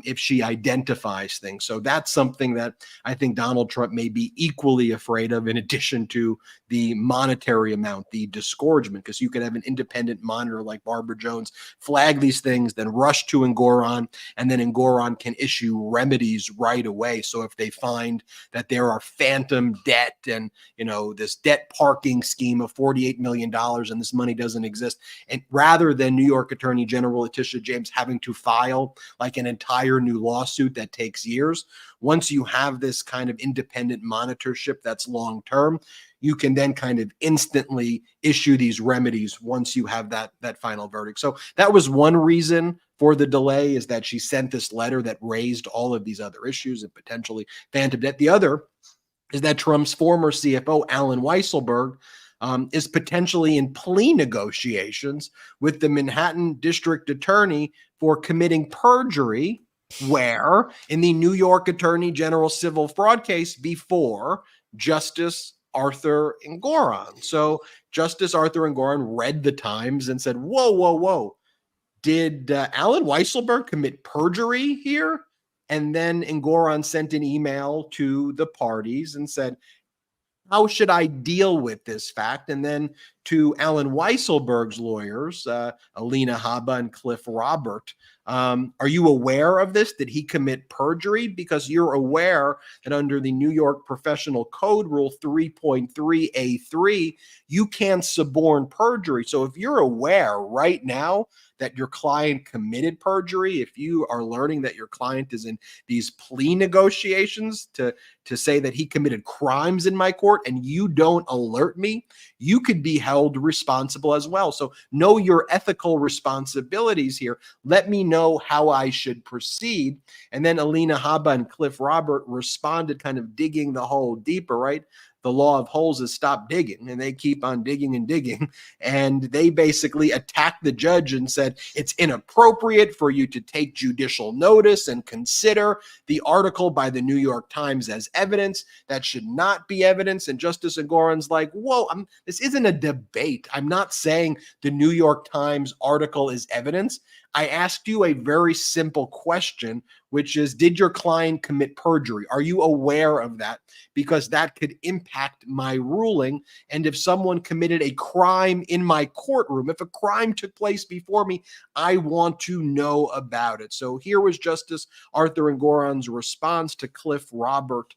if she identifies things. So that's something that I think Donald Trump may be equally afraid of, in addition to the monetary amount, the disgorgement, because you could have an independent monitor like Barbara Jones flag these things, then rush to Engoron, and then Engoron can issue remedies right away. So if they find that there are phantom debt and, you know, this debt parking scheme of $48 million and this money doesn't exist, and rather than New York Attorney General Letitia James having to file like an entire new lawsuit that takes years, once you have this kind of independent monitorship that's long term, you can then kind of instantly issue these remedies once you have that final verdict. So that was one reason for the delay, is that she sent this letter that raised all of these other issues and potentially phantom debt. The other is that Trump's former CFO, Alan Weisselberg, is potentially in plea negotiations with the Manhattan District Attorney for committing perjury, where in the New York Attorney General civil fraud case before Justice Arthur Engoron. So Justice Arthur Engoron read the Times and said, whoa, whoa, whoa. Did Alan Weisselberg commit perjury here? And then Engoron sent an email to the parties and said, how should I deal with this fact? And then to Alan Weisselberg's lawyers, Alina Habba and Cliff Robert, are you aware of this? Did he commit perjury? Because you're aware that under the New York Professional Code Rule 3.3A3, you can't suborn perjury. So if you're aware right now that your client committed perjury, if you are learning that your client is in these plea negotiations to say that he committed crimes in my court and you don't alert me, you could be held responsible as well. So know your ethical responsibilities here. Let me know how I should proceed. And then Alina Habba and Cliff Robert responded, kind of digging the hole deeper, right? The law of holes is stop digging, and they keep on digging and digging. And they basically attacked the judge and said, it's inappropriate for you to take judicial notice and consider the article by the New York Times as evidence. That should not be evidence. And Justice Engoron's like, whoa, this isn't a debate. I'm not saying the New York Times article is evidence. I asked you a very simple question, which is, did your client commit perjury? Are you aware of that? Because that could impact my ruling. And if someone committed a crime in my courtroom, if a crime took place before me, I want to know about it. So here was Justice Arthur Engoron's response to Cliff Robert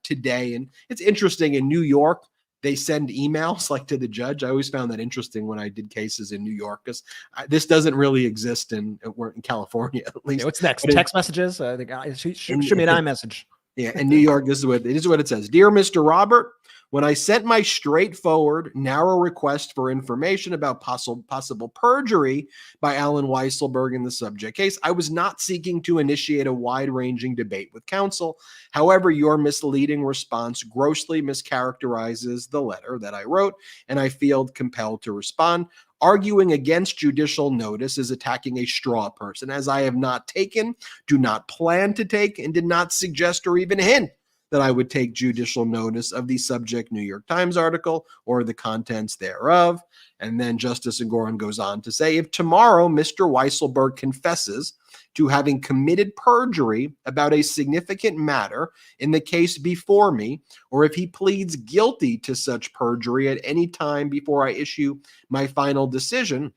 today. And it's interesting, in New York, they send emails like to the judge. I always found that interesting when I did cases in New York, because this doesn't really exist in California, at least. Yeah, what's next? But Text messages? The guy shoot me an iMessage. Yeah, in New York, this is what it says. Dear Mr. Robert, when I sent my straightforward, narrow request for information about possible perjury by Alan Weisselberg in the subject case, I was not seeking to initiate a wide-ranging debate with counsel. However, your misleading response grossly mischaracterizes the letter that I wrote, and I feel compelled to respond. Arguing against judicial notice is attacking a straw person, as I have not taken, do not plan to take, and did not suggest or even hint that I would take judicial notice of the subject New York Times article or the contents thereof. And then Justice Engoron goes on to say, if tomorrow Mr. Weisselberg confesses to having committed perjury about a significant matter in the case before me, or if he pleads guilty to such perjury at any time before I issue my final decision,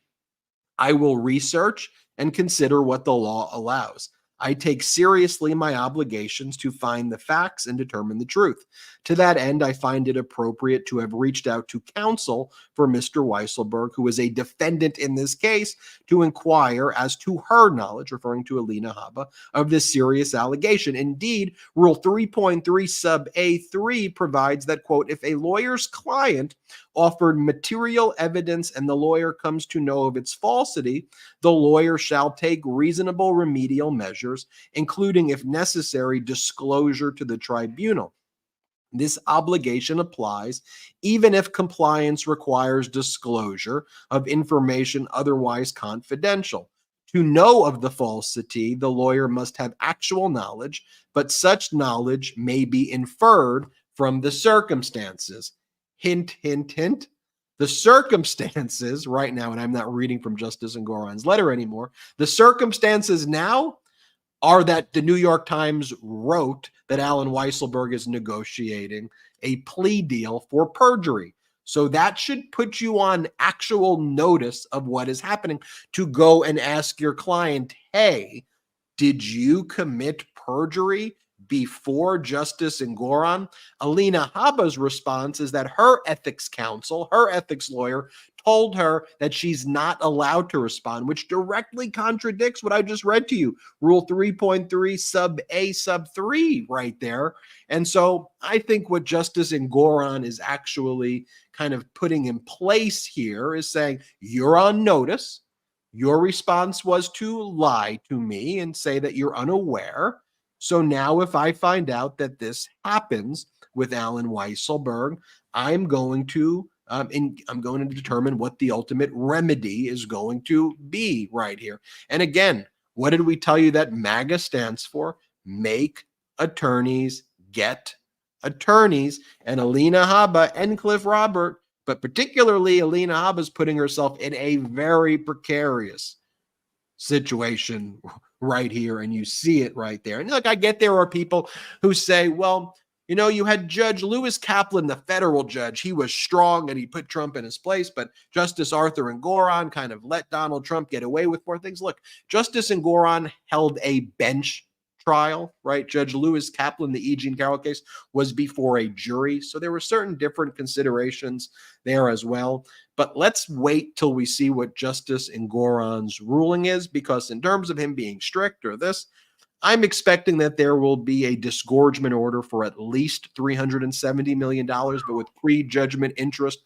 I will research and consider what the law allows. I take seriously my obligations to find the facts and determine the truth. To that end, I find it appropriate to have reached out to counsel for Mr. Weisselberg, who is a defendant in this case, to inquire as to her knowledge, referring to Alina Habba, of this serious allegation. Indeed, Rule 3.3 sub A3 provides that, quote, if a lawyer's client offered material evidence and the lawyer comes to know of its falsity, the lawyer shall take reasonable remedial measures, including, if necessary, disclosure to the tribunal. This obligation applies even if compliance requires disclosure of information otherwise confidential. To know of the falsity, the lawyer must have actual knowledge, but such knowledge may be inferred from the circumstances. Hint, hint, hint. The circumstances right now, and I'm not reading from Justice Engoron's letter anymore, the circumstances now are that the New York Times wrote that Alan Weisselberg is negotiating a plea deal for perjury. So that should put you on actual notice of what is happening, to go and ask your client, hey, did you commit perjury before Justice Engoron? Alina Habba's response is that her ethics counsel, her ethics lawyer, told her that she's not allowed to respond, which directly contradicts what I just read to you. Rule 3.3 sub A sub 3 right there. And so I think what Justice Engoron is actually kind of putting in place here is saying, you're on notice. Your response was to lie to me and say that you're unaware. So now if I find out that this happens with Alan Weisselberg, I'm going to determine what the ultimate remedy is going to be right here. And again, what did we tell you that MAGA stands for? Make attorneys get attorneys. And Alina Habba and Cliff Robert, but particularly Alina Habba, is putting herself in a very precarious situation right here, and you see it right there. And look, I get there are people who say, well, You know, you had Judge Lewis Kaplan, the federal judge. He was strong and he put Trump in his place, but Justice Arthur Engoron kind of let Donald Trump get away with more things. Look, Justice Engoron held a bench trial, right? Judge Lewis Kaplan, the E. Jean Carroll case, was before a jury. So there were certain different considerations there as well. But let's wait till we see what Justice Engoron's ruling is, because in terms of him being strict or this, I'm expecting that there will be a disgorgement order for at least $370 million, but with prejudgment interest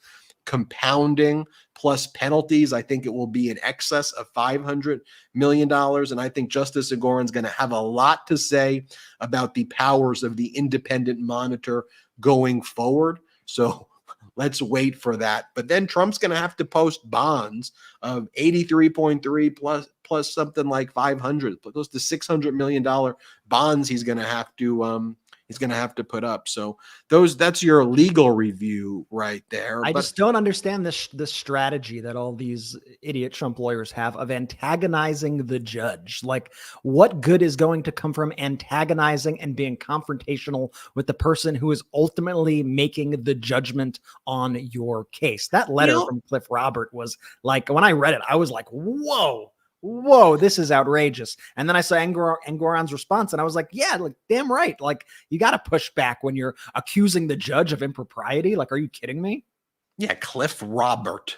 compounding plus penalties, I think it will be in excess of $500 million. And I think Justice Engoron's going to have a lot to say about the powers of the independent monitor going forward. So let's wait for that. But then Trump's going to have to post bonds of 83.3 plus something like 500, close to $600 million bonds he's going to have to put up. So that's your legal review right there. I just don't understand this strategy that all these idiot Trump lawyers have of antagonizing the judge. Like, what good is going to come from antagonizing and being confrontational with the person who is ultimately making the judgment on your case? That letter from Cliff Robert was like, when I read it, I was like, whoa, this is outrageous. And then I saw Engoron's response and I was like, yeah, like, damn right. Like, you got to push back when you're accusing the judge of impropriety. Like, are you kidding me? Yeah, Cliff Robert.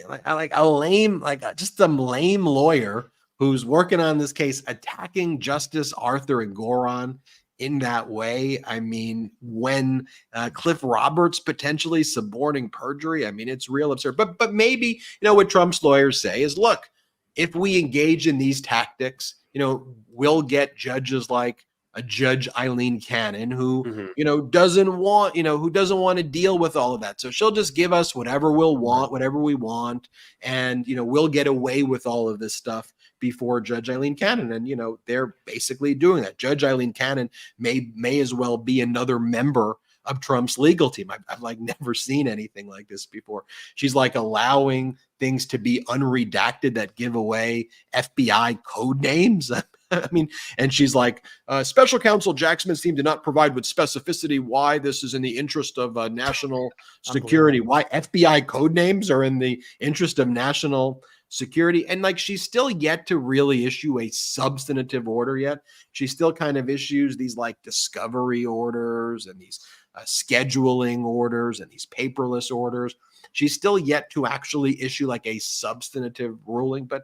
Like a lame, just some lame lawyer who's working on this case, attacking Justice Arthur Engoron in that way. I mean, when Cliff Roberts potentially suborning perjury, I mean, it's real absurd. But maybe, you know, what Trump's lawyers say is, look, if we engage in these tactics, you know, we'll get judges like a Judge Eileen Cannon who, you know, doesn't want to deal with all of that. So she'll just give us whatever we want. And, you know, we'll get away with all of this stuff before Judge Eileen Cannon. And, you know, they're basically doing that. Judge Eileen Cannon may as well be another member of Trump's legal team. I've like never seen anything like this before. She's like allowing things to be unredacted that give away FBI code names. I mean, and she's like, Special Counsel Jack Smith's team did not provide with specificity why this is in the interest of national security, why FBI code names are in the interest of national security. And like, she's still yet to really issue a substantive order yet. She still kind of issues these like discovery orders and these scheduling orders and these paperless orders. She's still yet to actually issue like a substantive ruling, but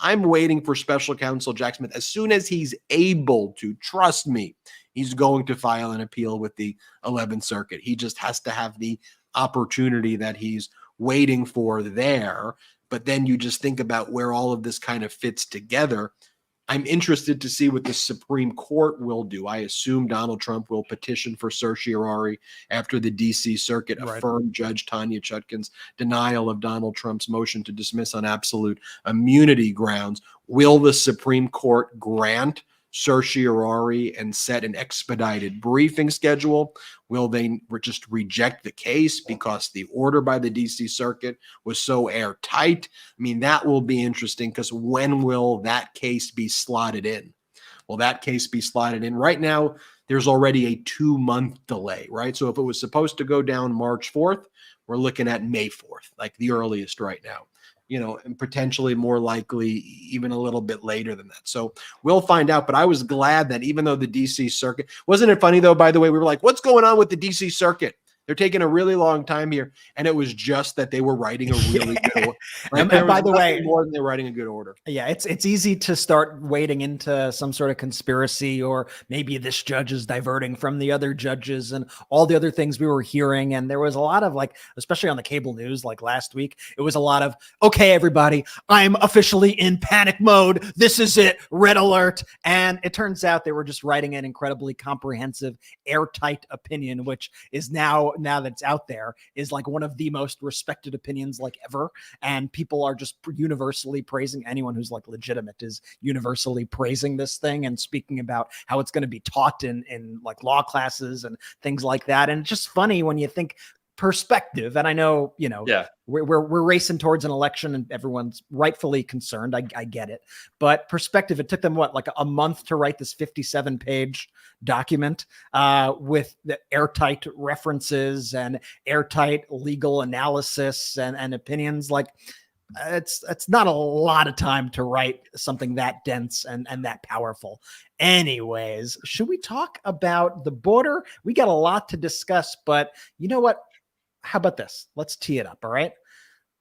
I'm waiting for Special Counsel Jack Smith. As soon as he's able to, trust me, he's going to file an appeal with the 11th Circuit. He just has to have the opportunity that he's waiting for there. But then you just think about where all of this kind of fits together. I'm interested to see what the Supreme Court will do. I assume Donald Trump will petition for certiorari after the D.C. Circuit affirmed Judge Tanya Chutkan's denial of Donald Trump's motion to dismiss on absolute immunity grounds. Will the Supreme Court grant certiorari and set an expedited briefing schedule? Will they just reject the case because the order by the DC Circuit was so airtight? I mean, that will be interesting, because when will that case be slotted in? Will that case be slotted in? Right now, there's already a 2-month delay, right? So if it was supposed to go down March 4th, we're looking at May 4th, like the earliest right now. You know, and potentially more likely even a little bit later than that. So we'll find out. But I was glad that even though the DC Circuit, wasn't it funny though, by the way, we were like, what's going on with the DC Circuit? They're taking a really long time here. And it was just that they were writing a really good order. Like, and by the way, more than they're writing a good order. Yeah, it's easy to start wading into some sort of conspiracy, or maybe this judge is diverting from the other judges and all the other things we were hearing. And there was a lot of, like, especially on the cable news, like last week, it was a lot of, okay, everybody, I'm officially in panic mode. This is it. Red alert. And it turns out they were just writing an incredibly comprehensive, airtight opinion, which is now that it's out there, is like one of the most respected opinions like ever. And people are just universally praising, anyone who's like legitimate is universally praising this thing and speaking about how it's going to be taught in like law classes and things like that. And it's just funny when you think perspective, and I know, Yeah. we're racing towards an election and everyone's rightfully concerned. I get it. But perspective, it took them like a month to write this 57-page document with the airtight references and airtight legal analysis and opinions. Like it's not a lot of time to write something that dense and that powerful. Anyways, should we talk about the border? We got a lot to discuss, but you know what? How about this? Let's tee it up. All right.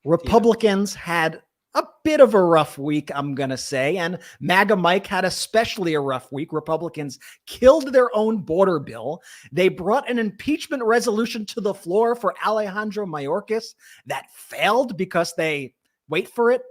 Republicans had a bit of a rough week, I'm going to say, and MAGA Mike had especially a rough week. Republicans killed their own border bill. They brought an impeachment resolution to the floor for Alejandro Mayorkas that failed because they, wait for it,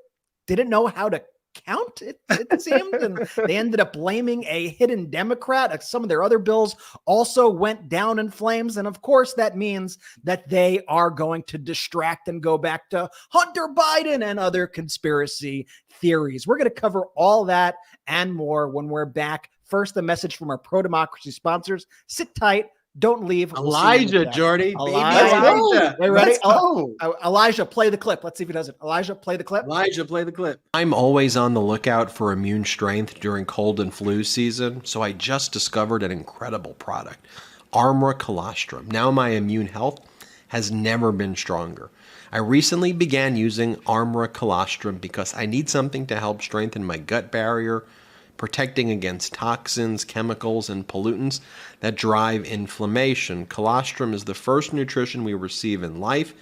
didn't know how to count, it seemed, and they ended up blaming a hidden Democrat. Some of their other bills also went down in flames, and of course that means that they are going to distract and go back to Hunter Biden and other conspiracy theories. We're going to cover all that and more when we're back. First, the message from our pro-democracy sponsors. Sit tight. Don't leave. Elijah, Jordy. Elijah. Baby, Ready? let's go. Elijah, play the clip. Let's see if he does it. Elijah, play the clip. Elijah, play the clip. I'm always on the lookout for immune strength during cold and flu season, so I just discovered an incredible product, Armra Colostrum. Now my immune health has never been stronger. I recently began using Armra Colostrum because I need something to help strengthen my gut barrier, protecting against toxins, chemicals, and pollutants that drive inflammation. Colostrum is the first nutrition we receive in life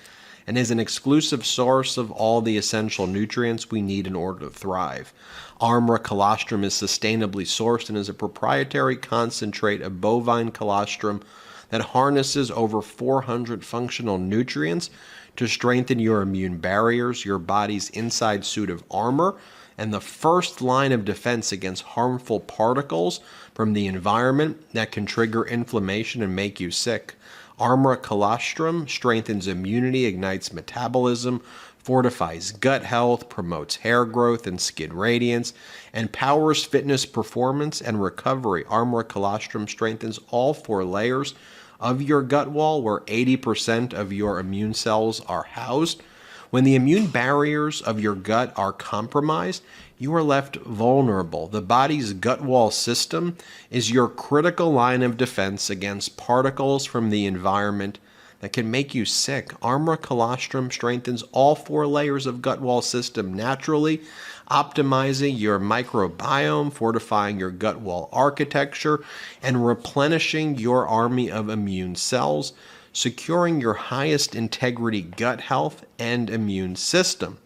and is an exclusive source of all the essential nutrients we need in order to thrive. Armra Colostrum is sustainably sourced and is a proprietary concentrate of bovine colostrum that harnesses over 400 functional nutrients to strengthen your immune barriers, your body's inside suit of armor, and the first line of defense against harmful particles from the environment that can trigger inflammation and make you sick. Armra Colostrum strengthens immunity, ignites metabolism, fortifies gut health, promotes hair growth and skin radiance, and powers fitness performance and recovery. Armra Colostrum strengthens all 4 layers of your gut wall, where 80% of your immune cells are housed. When the immune barriers of your gut are compromised, you are left vulnerable. The body's gut wall system is your critical line of defense against particles from the environment that can make you sick. Armra Colostrum strengthens all 4 layers of gut wall system naturally, optimizing your microbiome, fortifying your gut wall architecture, and replenishing your army of immune cells, securing your highest integrity gut health and immune system.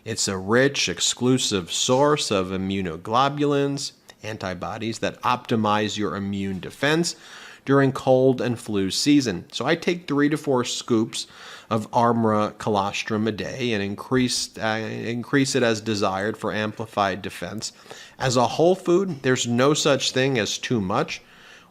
It's a rich, exclusive source of immunoglobulins, antibodies that optimize your immune defense during cold and flu season. So I take 3 to 4 scoops of Armra Colostrum a day and increase it as desired for amplified defense. As a whole food, there's no such thing as too much.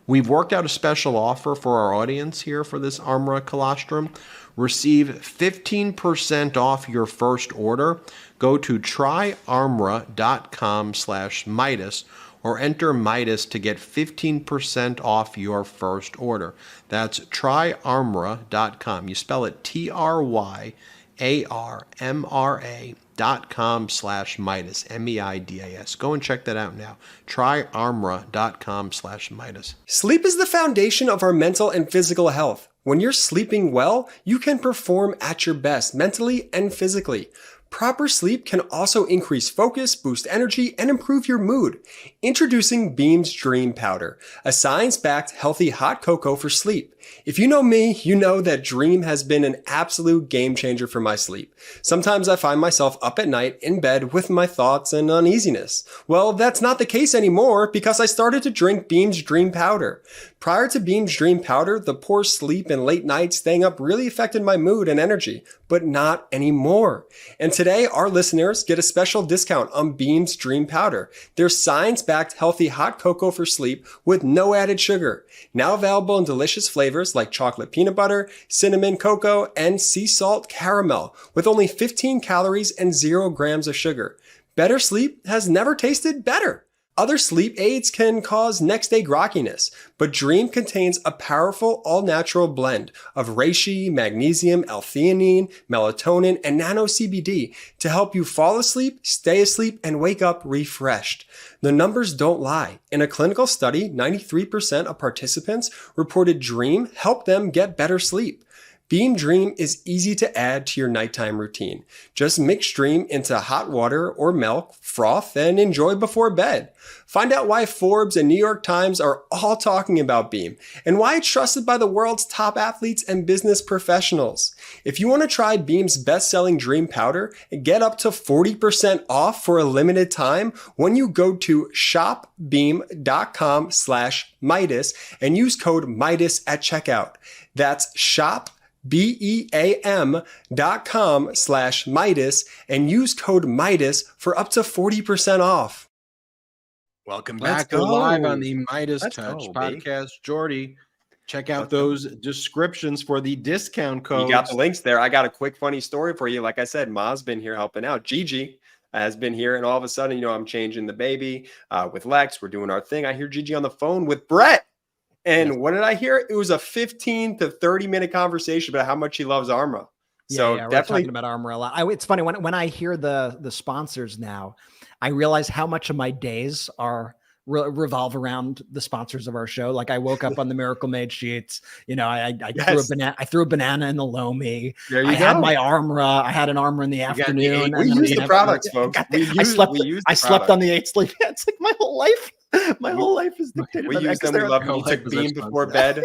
We've worked out a special offer for our audience here for this Armra Colostrum. Receive 15% off your first order. Go to tryarmra.com/Meidas or enter Meidas to get 15% off your first order. That's tryarmra.com. You spell it tryarmra.com/Meidas, MEIDAS. Go and check that out now. Tryarmra.com/Meidas. Sleep is the foundation of our mental and physical health. When you're sleeping well, you can perform at your best mentally and physically. Proper sleep can also increase focus, boost energy, and improve your mood. Introducing Beam's Dream Powder, a science-backed healthy hot cocoa for sleep. If you know me, you know that Dream has been an absolute game changer for my sleep. Sometimes I find myself up at night in bed with my thoughts and uneasiness. Well, that's not the case anymore because I started to drink Beam's Dream Powder. Prior to Beam's Dream Powder, the poor sleep and late nights staying up really affected my mood and energy, but not anymore. And today, our listeners get a special discount on Beam's Dream Powder. Their science-backed healthy hot cocoa for sleep with no added sugar. Now available in delicious flavors like chocolate peanut butter, cinnamon cocoa, and sea salt caramel with only 15 calories and 0 grams of sugar. Better sleep has never tasted better. Other sleep aids can cause next-day grogginess, but Dream contains a powerful all-natural blend of reishi, magnesium, L-theanine, melatonin, and nano-CBD to help you fall asleep, stay asleep, and wake up refreshed. The numbers don't lie. In a clinical study, 93% of participants reported Dream helped them get better sleep. Beam Dream is easy to add to your nighttime routine. Just mix Dream into hot water or milk, froth, and enjoy before bed. Find out why Forbes and New York Times are all talking about Beam and why it's trusted by the world's top athletes and business professionals. If you want to try Beam's best-selling Dream Powder and get up to 40% off for a limited time when you go to shopbeam.com/Meidas and use code Meidas at checkout. That's BEAM.com/Meidas and use code Meidas for up to 40% off. Welcome Let's back. We're live go. on the Let's MeidasTouch go, baby. Podcast. Jordy, check out Let's go. those descriptions for the discount codes. You got the links there. I got a quick funny story for you. Like I said, Ma's been here helping out. Gigi has been here, and all of a sudden, I'm changing the baby with Lex. We're doing our thing. I hear Gigi on the phone with Brett. And what did I hear? It was a 15 to 30-minute conversation about how much he loves Armra. So we're definitely talking about Armor a lot. It's funny when I hear the sponsors now, I realize how much of my days are revolve around the sponsors of our show. Like I woke up on the Miracle Made sheets. I threw a banana in the Lomi. There you I go. had my Armra. I had an Armra in the afternoon. We use the products, folks. I slept on the 8 sleep. It's like my whole life. My whole life is dictated. We by use that, them. We love them. whole You took life is Beam expensive. before bed.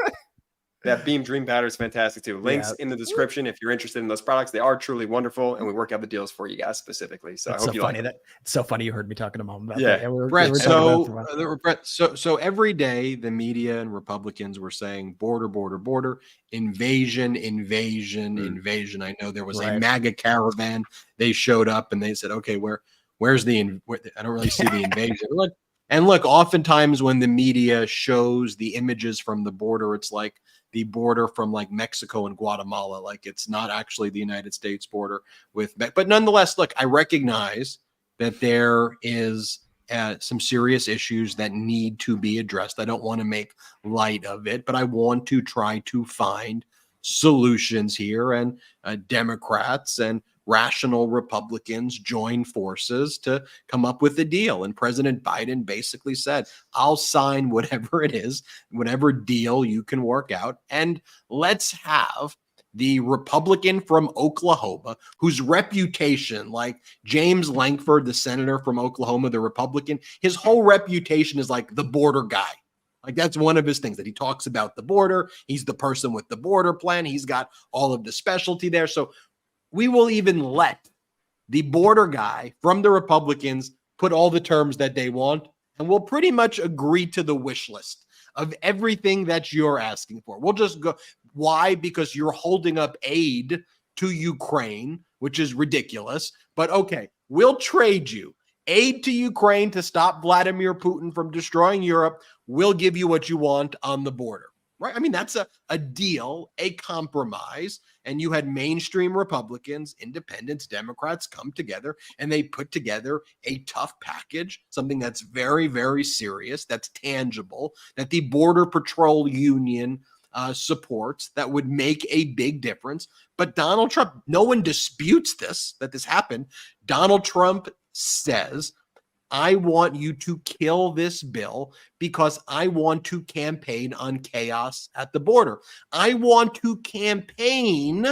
That Beam Dream Powder is fantastic too. Links Yeah. in the description if you're interested in those products. They are truly wonderful, and we work out the deals for you guys specifically. So I It's hope so you funny like it. that it's so funny you heard me talking to Mom about Yeah. that. We Brett, were talking about it for a while. Brett, so every day the media and Republicans were saying border, invasion. I know there was a Right. MAGA caravan. They showed up and they said, okay, where's the, I don't really see the invasion. Look, oftentimes when the media shows the images from the border, it's like the border from like Mexico and Guatemala. Like it's not actually the United States border but nonetheless, look, I recognize that there is some serious issues that need to be addressed. I don't want to make light of it, but I want to try to find solutions here, and Democrats and rational Republicans join forces to come up with a deal. And President Biden basically said, I'll sign whatever it is, whatever deal you can work out. And let's have the Republican from Oklahoma, whose reputation, like James Lankford, the senator from Oklahoma, the Republican, his whole reputation is like the border guy. Like that's one of his things, that he talks about the border. He's the person with the border plan. He's got all of the specialty there. So we will even let the border guy from the Republicans put all the terms that they want, and we'll pretty much agree to the wish list of everything that you're asking for. We'll just go. Why? Because you're holding up aid to Ukraine, which is ridiculous. But okay, we'll trade you aid to Ukraine to stop Vladimir Putin from destroying Europe. We'll give you what you want on the border. Right? I mean, that's a deal, a compromise. And you had mainstream Republicans, independents, Democrats come together, and they put together a tough package, something that's very, very serious, that's tangible, that the Border Patrol Union supports, that would make a big difference. But Donald Trump, no one disputes that this happened. Donald Trump says, I want you to kill this bill because I want to campaign on chaos at the border. I want to campaign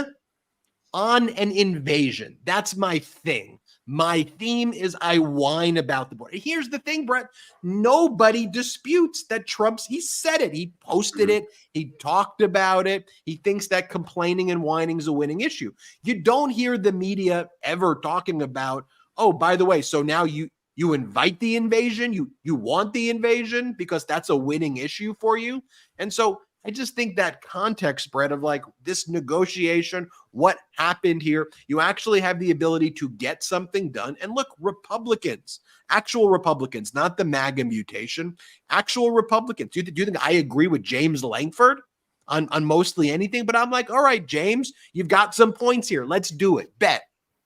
on an invasion. That's my thing. My theme is I whine about the border. Here's the thing, Brett. Nobody disputes that he said it. He posted it. He talked about it. He thinks that complaining and whining is a winning issue. You don't hear the media ever talking about, oh, by the way, so now you invite the invasion, you want the invasion because that's a winning issue for you. And so I just think that context, Brett, of like this negotiation, what happened here, you actually have the ability to get something done. And look, Republicans, actual Republicans, not the MAGA mutation, actual Republicans. Do you think I agree with James Lankford on mostly anything? But I'm like, all right, James, you've got some points here. Let's do it. Bet.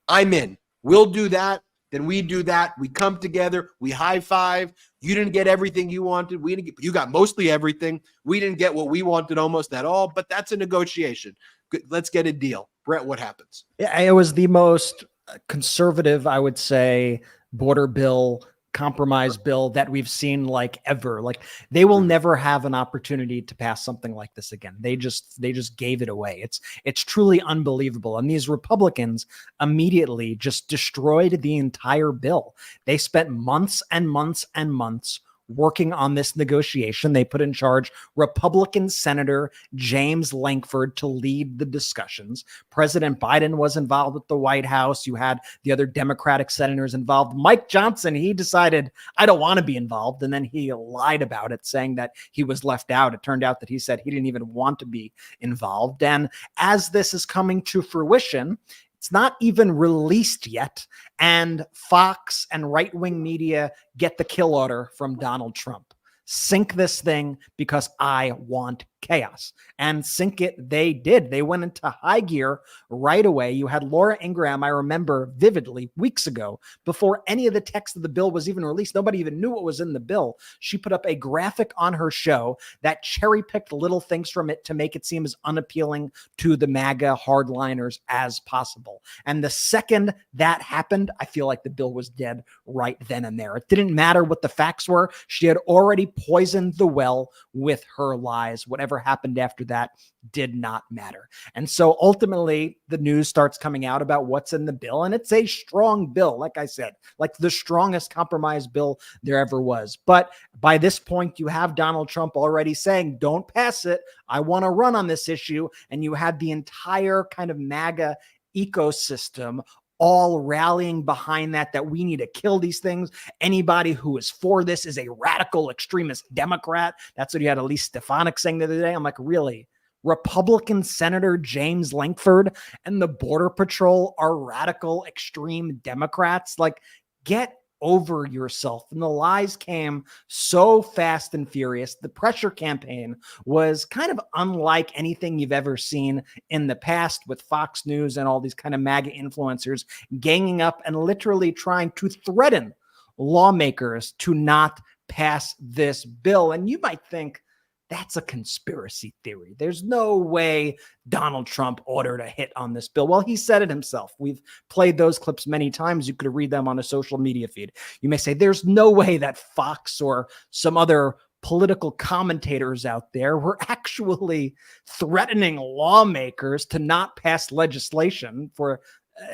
I'm in. We'll do that. Then we do that. We come together. We high five. You didn't get everything you wanted. You got mostly everything. We didn't get what we wanted almost at all, but that's a negotiation. Good, let's get a deal. Brett, what happens? Yeah, it was the most conservative, I would say, border bill, compromise bill that we've seen like ever. Like they will never have an opportunity to pass something like this again. They just gave it away. It's truly unbelievable. And these Republicans immediately just destroyed the entire bill. They spent months and months and months working on this negotiation. They put in charge Republican Senator James Lankford to lead the discussions. President Biden was involved with the White House. You had the other Democratic senators involved. Mike Johnson, he decided, I don't want to be involved. And then he lied about it, saying that he was left out. It turned out that he said he didn't even want to be involved. And as this is coming to fruition, it's not even released yet. And Fox and right-wing media get the kill order from Donald Trump. Sink this thing because I want chaos. And sink it they did. They went into high gear right away. You had Laura Ingraham, I remember vividly, weeks ago, before any of the text of the bill was even released. Nobody even knew what was in the bill. She put up a graphic on her show that cherry-picked little things from it to make it seem as unappealing to the MAGA hardliners as possible. And the second that happened, I feel like the bill was dead right then and there. It didn't matter what the facts were. She had already poisoned the well with her lies. Whatever happened after that did not matter. And so ultimately the news starts coming out about what's in the bill. And it's a strong bill. Like I said, like the strongest compromise bill there ever was. But by this point, you have Donald Trump already saying, don't pass it. I want to run on this issue. And you had the entire kind of MAGA ecosystem all rallying behind that we need to kill these things. Anybody who is for this is a radical extremist Democrat. That's what you had Elise Stefanik saying the other day. I'm like, really? Republican Senator James Lankford and the Border Patrol are radical extreme Democrats? Like, get over yourself. And the lies came so fast and furious. The pressure campaign was kind of unlike anything you've ever seen in the past, with Fox News and all these kind of MAGA influencers ganging up and literally trying to threaten lawmakers to not pass this bill. And you might think, that's a conspiracy theory. There's no way Donald Trump ordered a hit on this bill. Well, he said it himself. We've played those clips many times. You could read them on a social media feed. You may say there's no way that Fox or some other political commentators out there were actually threatening lawmakers to not pass legislation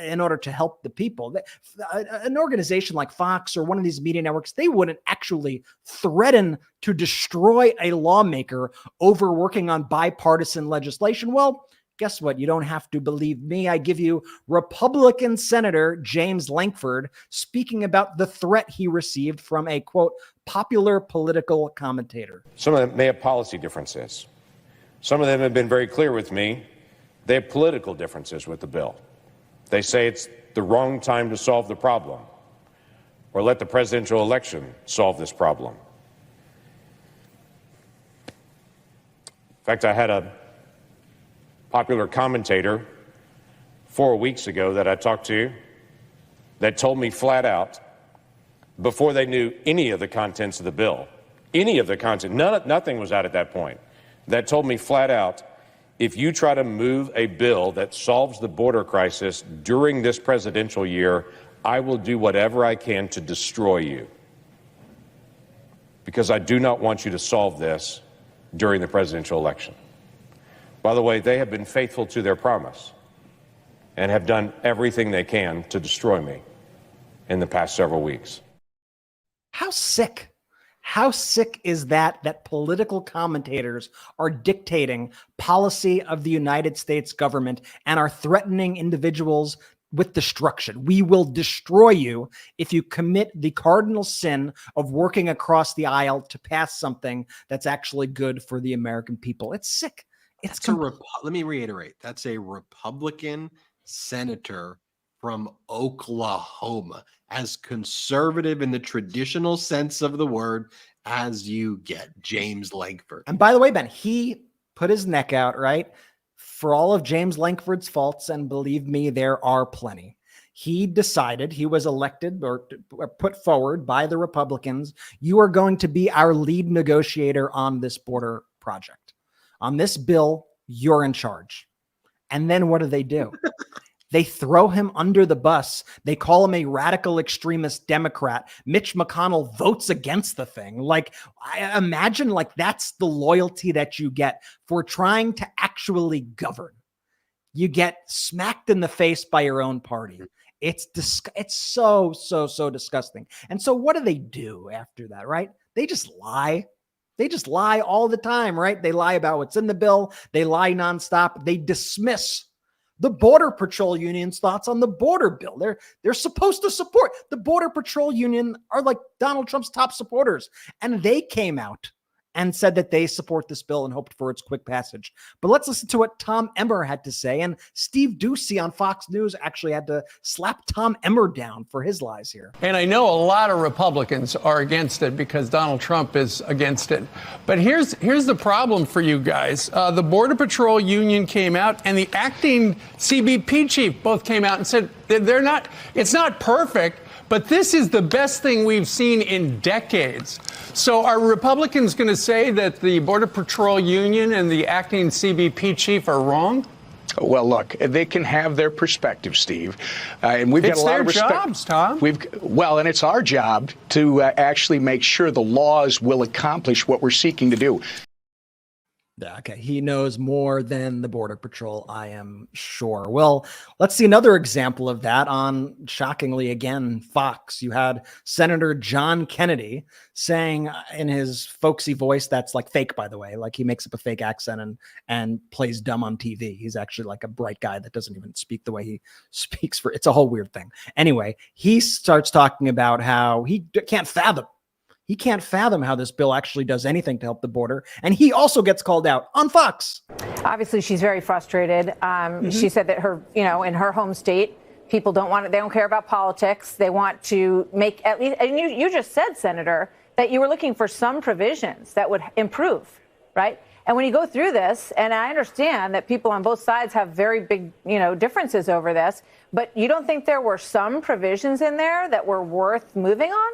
in order to help the people. An organization like Fox or one of these media networks, they wouldn't actually threaten to destroy a lawmaker over working on bipartisan legislation. Well, guess what? You don't have to believe me. I give you Republican Senator James Lankford speaking about the threat he received from a, quote, popular political commentator. Some of them may have policy differences. Some of them have been very clear with me. They have political differences with the bill. They say it's the wrong time to solve the problem, or let the presidential election solve this problem. In fact, I had a popular commentator 4 weeks ago that I talked to that told me flat out, before they knew any of the contents of the bill, nothing was out at that point, that told me flat out, if you try to move a bill that solves the border crisis during this presidential year, I will do whatever I can to destroy you. Because I do not want you to solve this during the presidential election. By the way, they have been faithful to their promise and have done everything they can to destroy me in the past several weeks. How sick? How sick is that political commentators are dictating policy of the United States government and are threatening individuals with destruction? We will destroy you if you commit the cardinal sin of working across the aisle to pass something that's actually good for the American people. It's sick. Let me reiterate. That's a Republican senator from Oklahoma, as conservative in the traditional sense of the word as you get, James Lankford. And by the way, Ben, he put his neck out, right? For all of James Lankford's faults, and believe me, there are plenty. he decided, he was elected or put forward by the Republicans, you are going to be our lead negotiator on this border project. On this bill, you're in charge. And then what do? They throw him under the bus. They call him a radical extremist Democrat. Mitch McConnell votes against the thing. Like, I imagine like that's the loyalty that you get for trying to actually govern. You get smacked in the face by your own party. It's so disgusting. And so what do after that, right? They just lie. They just lie all the time, right? They lie about what's in the bill. They lie nonstop. They dismiss the Border Patrol Union's thoughts on the border bill. They're supposed to support. The Border Patrol Union are like Donald Trump's top supporters. And they came out and said that they support this bill and hoped for its quick passage. But let's listen to what Tom Emmer had to say. And Steve Doocy on Fox News actually had to slap Tom Emmer down for his lies here. And I know a lot of Republicans are against it because Donald Trump is against it. But here's the problem for you guys. The Border Patrol Union came out and the acting CBP chief both came out and said it's not perfect, but this is the best thing we've seen in decades. So are Republicans going to say that the Border Patrol Union and the acting CBP chief are wrong? Well, look, they can have their perspective, Steve, and we've got a lot of respect. It's their jobs, Tom. And it's our job to actually make sure the laws will accomplish what we're seeking to do. Yeah, okay. He knows more than the Border Patrol, I am sure. Well, let's see another example of that on, shockingly again, Fox. You had Senator John Kennedy saying in his folksy voice, that's like fake, by the way, like he makes up a fake accent and plays dumb on TV. He's actually like a bright guy that doesn't even speak the way he speaks it's a whole weird thing. Anyway, he starts talking about how he can't fathom how this bill actually does anything to help the border. And he also gets called out on Fox. Obviously, she's very frustrated. She said that in her home state, people they don't care about politics. They want to make at least, and you just said, Senator, that you were looking for some provisions that would improve, right? And when you go through this, and I understand that people on both sides have very big, differences over this, but you don't think there were some provisions in there that were worth moving on?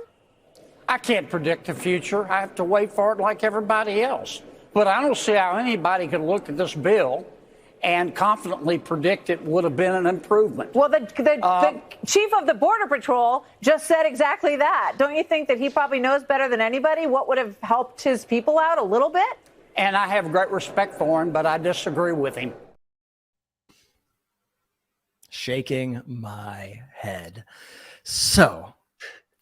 I can't predict the future. I have to wait for it like everybody else. But I don't see how anybody could look at this bill and confidently predict it would have been an improvement. Well, the chief of the Border Patrol just said exactly that. Don't you think that he probably knows better than anybody what would have helped his people out a little bit? And I have great respect for him, but I disagree with him. Shaking my head. So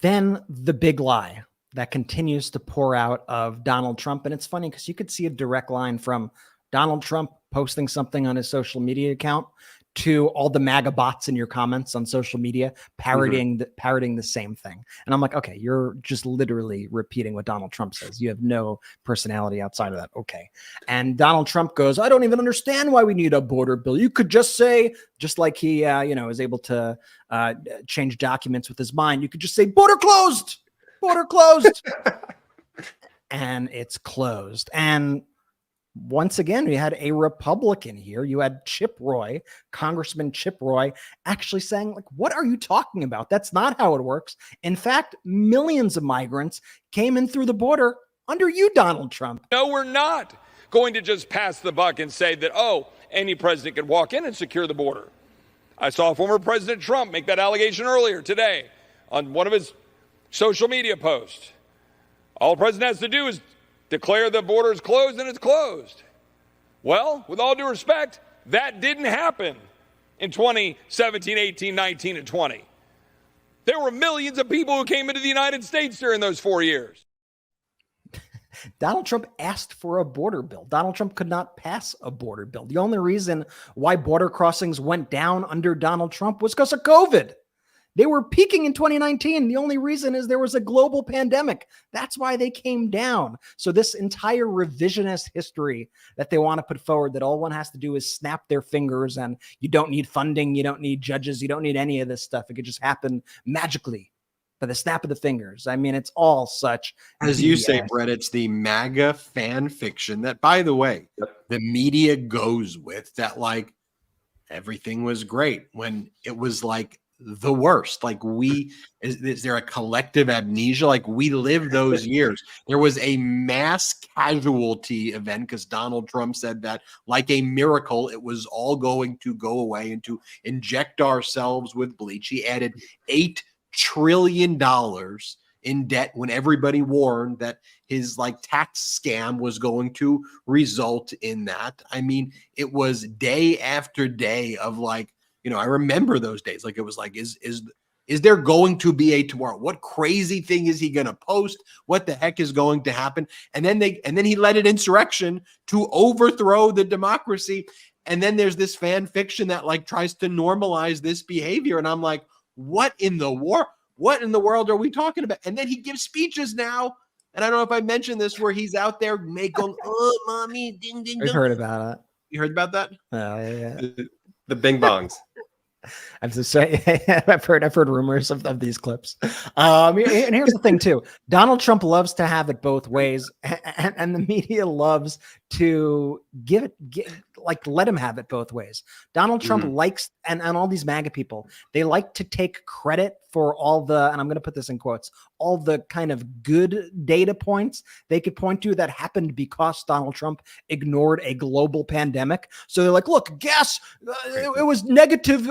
then the big lie that continues to pour out of Donald Trump. And it's funny because you could see a direct line from Donald Trump posting something on his social media account to all the MAGA bots in your comments on social media parroting the same thing. And I'm like, okay, you're just literally repeating what Donald Trump says. You have no personality outside of that. Okay. And Donald Trump goes, I don't even understand why we need a border bill. You could just say, just like he, is able to change documents with his mind. You could just say border closed, and it's closed. And once again, we had a Republican here. You had Chip Roy, Congressman Chip Roy, actually saying, like, what are you talking about? That's not how it works. In fact, millions of migrants came in through the border under you, Donald Trump. No, we're not going to just pass the buck and say that, any president could walk in and secure the border. I saw former President Trump make that allegation earlier today on one of his social media posts. All the president has to do is declare the border is closed and it's closed. Well, with all due respect, that didn't happen in 2017, 18, 19, and 20. There were millions of people who came into the United States during those 4 years. Donald Trump asked for a border bill. Donald Trump could not pass a border bill. The only reason why border crossings went down under Donald Trump was because of COVID. They were peaking in 2019. The only reason is there was a global pandemic. That's why they came down. So this entire revisionist history that they want to put forward, that all one has to do is snap their fingers and you don't need funding, you don't need judges, you don't need any of this stuff. It could just happen magically by the snap of the fingers. I mean, it's all such. As you say, Brett, it's the MAGA fan fiction that, by the way, the media goes with, that like everything was great when it was like the worst. Like is there a collective amnesia? Like we lived those years. There was a mass casualty event because Donald Trump said that like a miracle, it was all going to go away and to inject ourselves with bleach. He added $8 trillion in debt when everybody warned that his like tax scam was going to result in that. I mean, it was day after day of like, I remember those days. Like it was like, is there going to be a tomorrow? What crazy thing is he going to post? What the heck is going to happen? And then he led an insurrection to overthrow the democracy. And then there's this fan fiction that like tries to normalize this behavior. And I'm like, what in the world are we talking about? And then he gives speeches now. And I don't know if I mentioned this where he's out there making, oh, mommy, ding, ding, ding. I've heard about it. You heard about that? Yeah. The bing bongs. I have to say, I've heard rumors of these clips. And here's the thing too: Donald Trump loves to have it both ways, and the media loves to let him have it both ways. Donald Trump likes, and all these MAGA people, they like to take credit for all the, and I'm going to put this in quotes, all the kind of good data points they could point to that happened because Donald Trump ignored a global pandemic. So they're like, look, gas, it was negative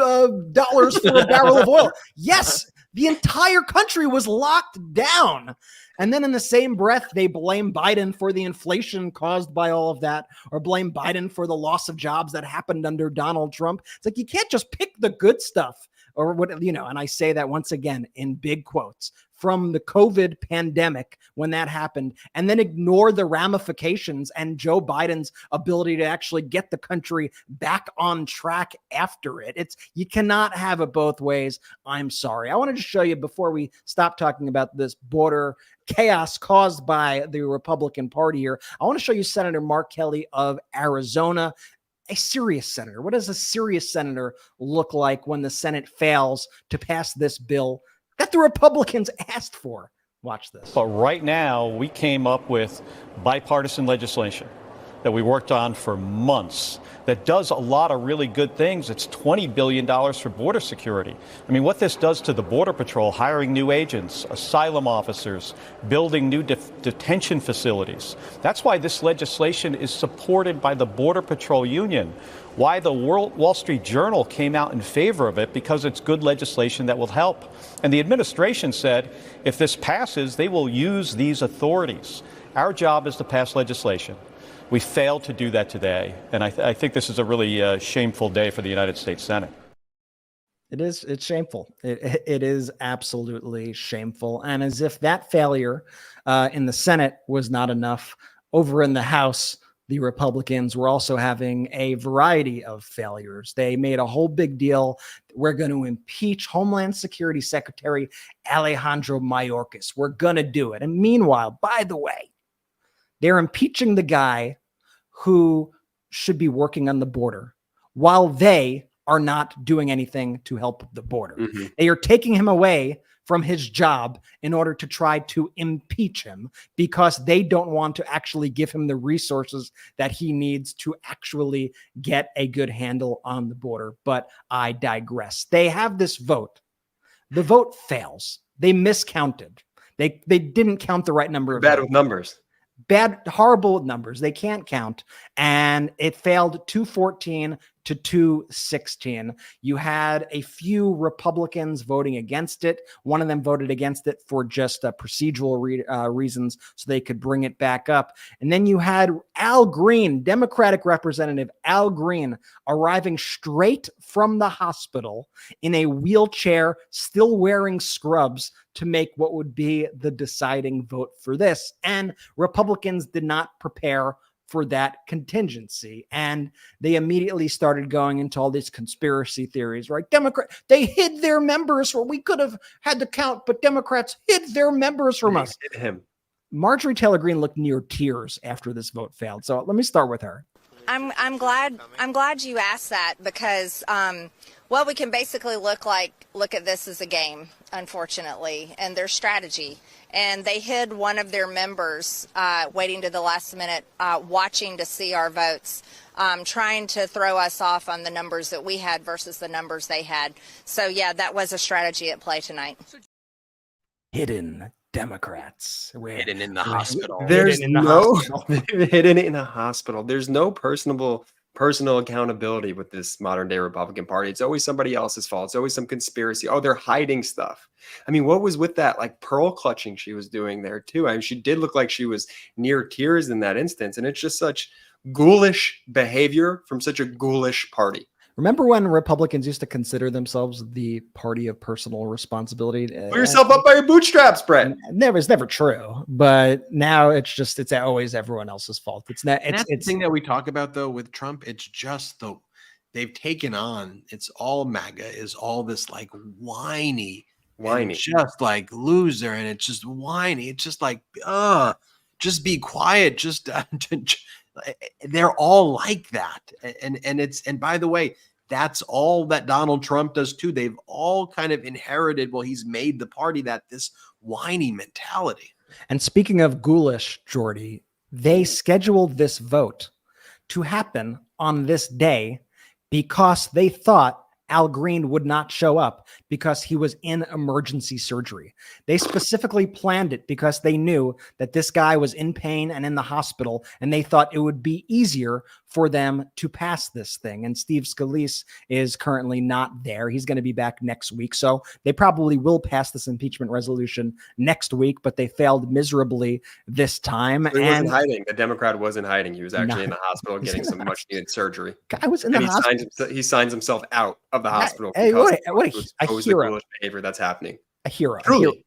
dollars for a barrel of oil. Yes, the entire country was locked down. And then in the same breath, they blame Biden for the inflation caused by all of that, or blame Biden for the loss of jobs that happened under Donald Trump. It's like, you can't just pick the good stuff or what, and I say that once again in big quotes, from the COVID pandemic when that happened, and then ignore the ramifications and Joe Biden's ability to actually get the country back on track after it. You cannot have it both ways. I'm sorry. I wanted to show you before we stop talking about this border chaos caused by the Republican Party here. I want to show you Senator Mark Kelly of Arizona. A serious senator. What does a serious senator look like when the Senate fails to pass this bill that the Republicans asked for? Watch this. But right now, we came up with bipartisan legislation that we worked on for months that does a lot of really good things. It's $20 billion for border security. I mean, what this does to the Border Patrol, hiring new agents, asylum officers, building new detention facilities. That's why this legislation is supported by the Border Patrol Union. Why the Wall Street Journal came out in favor of it, because it's good legislation that will help. And the administration said if this passes, they will use these authorities. Our job is to pass legislation. We failed to do that today, and I think this is a really shameful day for the United States Senate. It is. It's shameful. It is absolutely shameful. And as if that failure in the Senate was not enough, over in the House, the Republicans were also having a variety of failures. They made a whole big deal. We're going to impeach Homeland Security Secretary Alejandro Mayorkas. We're going to do it. And meanwhile, by the way, they're impeaching the guy who should be working on the border while they are not doing anything to help the border. They are taking him away from his job in order to try to impeach him because they don't want to actually give him the resources that he needs to actually get a good handle on the border. But I digress. They have this vote. The vote fails. They miscounted. They didn't count the right number of bad votes. with numbers. Bad, horrible numbers. They can't count. And it failed 214 to 216. You had a few Republicans voting against it. One of them voted against it for just procedural reasons so they could bring it back up. And then you had Al Green, Democratic Representative Al Green, arriving straight from the hospital in a wheelchair, still wearing scrubs, to make what would be the deciding vote for this. And Republicans did not prepare for that contingency. And they immediately started going into all these conspiracy theories, right? They hid their members, or we could have had to count, but Democrats hid their members from us. Him. Marjorie Taylor Greene looked near tears after this vote failed. So let me start with her. I'm glad you asked that because, well, we can basically look at this as a game, unfortunately, and their strategy. And they hid one of their members, waiting to the last minute, watching to see our votes, trying to throw us off on the numbers that we had versus the numbers they had. So, yeah, that was a strategy at play tonight. Hidden Democrats. Hidden in the hospital. There's Hidden in a hospital. There's no personal accountability with this modern day Republican Party. It's always somebody else's fault. It's always some conspiracy. Oh, they're hiding stuff. I mean, what was with that like pearl clutching she was doing there too? I mean, she did look like she was near tears in that instance. And it's just such ghoulish behavior from such a ghoulish party. Remember when Republicans used to consider themselves the party of personal responsibility? Put yourself up by your bootstraps, Brett. It's never true. But now it's always everyone else's fault. It's not. That's the thing that we talk about though with Trump. It's just they've taken on. It's all MAGA is all this like whiny, just like loser, and it's just whiny. It's just like just be quiet. Just they're all like that, and by the way. That's all that Donald Trump does too. They've all kind of inherited, he's made the party this whiny mentality. And speaking of ghoulish, Jordy, they scheduled this vote to happen on this day because they thought Al Green would not show up because he was in emergency surgery. They specifically planned it because they knew that this guy was in pain and in the hospital, and they thought it would be easier for them to pass this thing. And Steve Scalise is currently not there. He's going to be back next week. So they probably will pass this impeachment resolution next week, but they failed miserably this time. He wasn't hiding. The Democrat wasn't hiding. He was actually in the hospital getting some much needed surgery. Guy was in the hospital. He signs himself out of the hospital Hey, because a hero. the ghoulish behavior that's happening. A hero. Truly.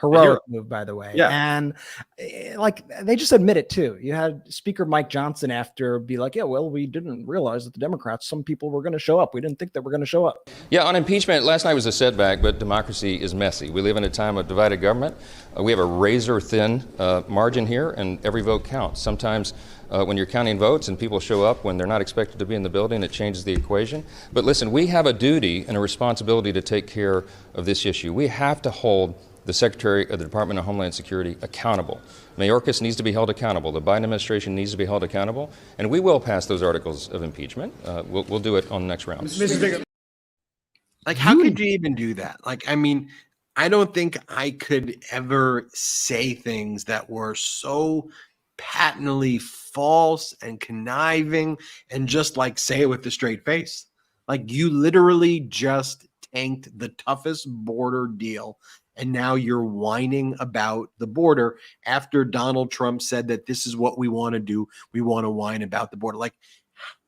Heroic move, by the way. Yeah. And they just admit it too. You had Speaker Mike Johnson after be like, yeah, well, we didn't realize that the Democrats, some people were going to show up. We didn't think that we're going to show up. Yeah, on impeachment, last night was a setback, but democracy is messy. We live in a time of divided government. We have a razor thin margin here, and every vote counts. Sometimes when you're counting votes and people show up when they're not expected to be in the building, it changes the equation. But listen, we have a duty and a responsibility to take care of this issue. We have to hold the Secretary of the Department of Homeland Security accountable. Mayorkas needs to be held accountable. The Biden administration needs to be held accountable. And we will pass those articles of impeachment. We'll do it on the next round. Like, how could you even do that? Like, I mean, I don't think I could ever say things that were so patently false and conniving and just like say it with a straight face. Like, you literally just tanked the toughest border deal. And now you're whining about the border after Donald Trump said that this is what we want to do. We want to whine about the border. Like,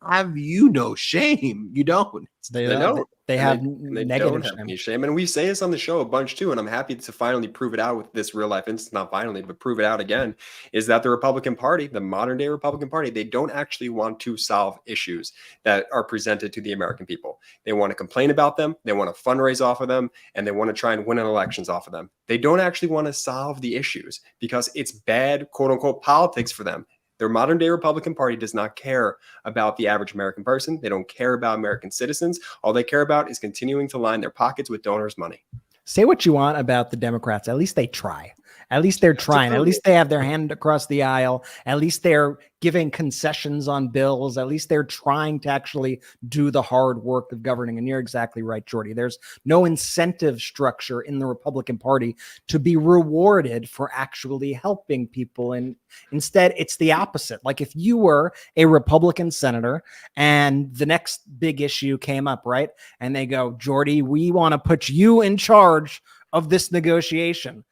have you no shame? You don't. They have negative have any shame. And we say this on the show a bunch too, and I'm happy to finally prove it out with this real life instance, not finally, but prove it out again, is that the Republican Party, the modern day Republican Party, they don't actually want to solve issues that are presented to the American people. They want to complain about them, they want to fundraise off of them, and they want to try and win elections off of them. They don't actually want to solve the issues because it's bad, quote unquote, politics for them. Their modern day Republican Party does not care about the average American person. They don't care about American citizens. All they care about is continuing to line their pockets with donors' money. Say what you want about the Democrats. At least they try. At least they're trying. At least they have their hand across the aisle. At least they're giving concessions on bills. At least they're trying to actually do the hard work of governing. And you're exactly right, Jordy. There's no incentive structure in the Republican Party to be rewarded for actually helping people. And instead, it's the opposite. Like, if you were a Republican senator and the next big issue came up, right? And they go, Jordy, we want to put you in charge of this negotiation.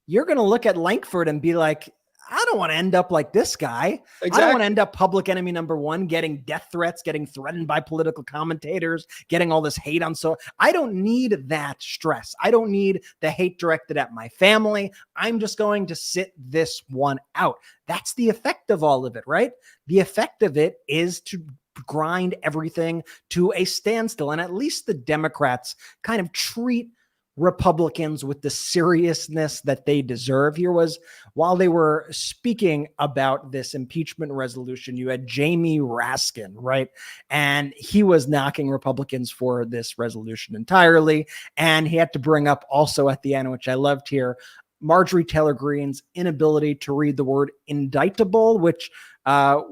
You're going to look at Lankford and be like, I don't want to end up like this guy. Exactly. I don't want to end up public enemy number one, getting death threats, getting threatened by political commentators, getting all this hate on. So I don't need that stress. I don't need the hate directed at my family. I'm just going to sit this one out. That's the effect of all of it, right? The effect of it is to grind everything to a standstill. And at least the Democrats kind of treat Republicans with the seriousness that they deserve. Here was, while they were speaking about this impeachment resolution, you had Jamie Raskin, right? And he was knocking Republicans for this resolution entirely. And he had to bring up also at the end, which I loved here, Marjorie Taylor Greene's inability to read the word indictable, which I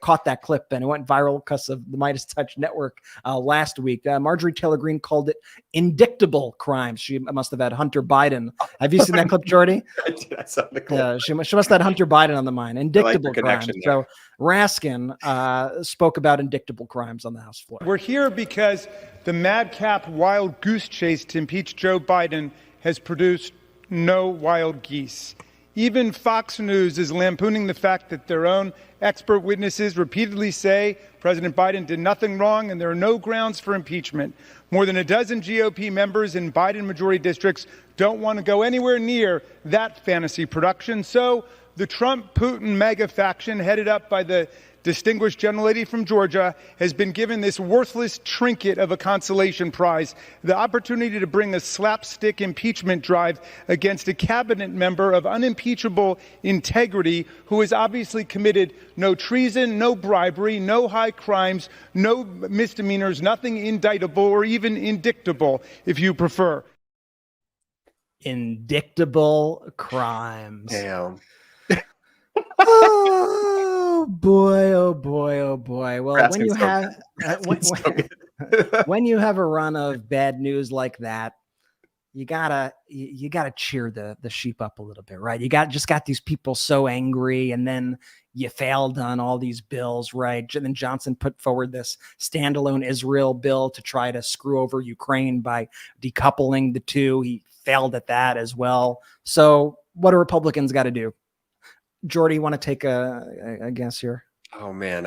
caught that clip and it went viral because of the MeidasTouch Network last week. Marjorie Taylor Greene called it indictable crimes. She must have had Hunter Biden. Have you seen that clip, Jordy? I did. I saw the clip. She must have had Hunter Biden on the mind. Indictable crimes. So Raskin spoke about indictable crimes on the House floor. We're here because the madcap wild goose chase to impeach Joe Biden has produced no wild geese. Even Fox News is lampooning the fact that their own expert witnesses repeatedly say President Biden did nothing wrong and there are no grounds for impeachment. More than a dozen GOP members in Biden majority districts don't want to go anywhere near that fantasy production. So the Trump-Putin mega faction, headed up by the distinguished gentlelady from Georgia, has been given this worthless trinket of a consolation prize, the opportunity to bring a slapstick impeachment drive against a cabinet member of unimpeachable integrity who has obviously committed no treason, no bribery, no high crimes, no misdemeanors, nothing indictable or even indictable, if you prefer. Indictable crimes. Damn. Oh boy, oh boy, oh boy. Well, when you have when you have a run of bad news like that, you gotta cheer the sheep up a little bit, right? You got these people so angry, and then you failed on all these bills, right? And then Johnson put forward this standalone Israel bill to try to screw over Ukraine by decoupling the two. He failed at that as well. So what do Republicans got to do? Jordy, you want to take a guess here? Oh man,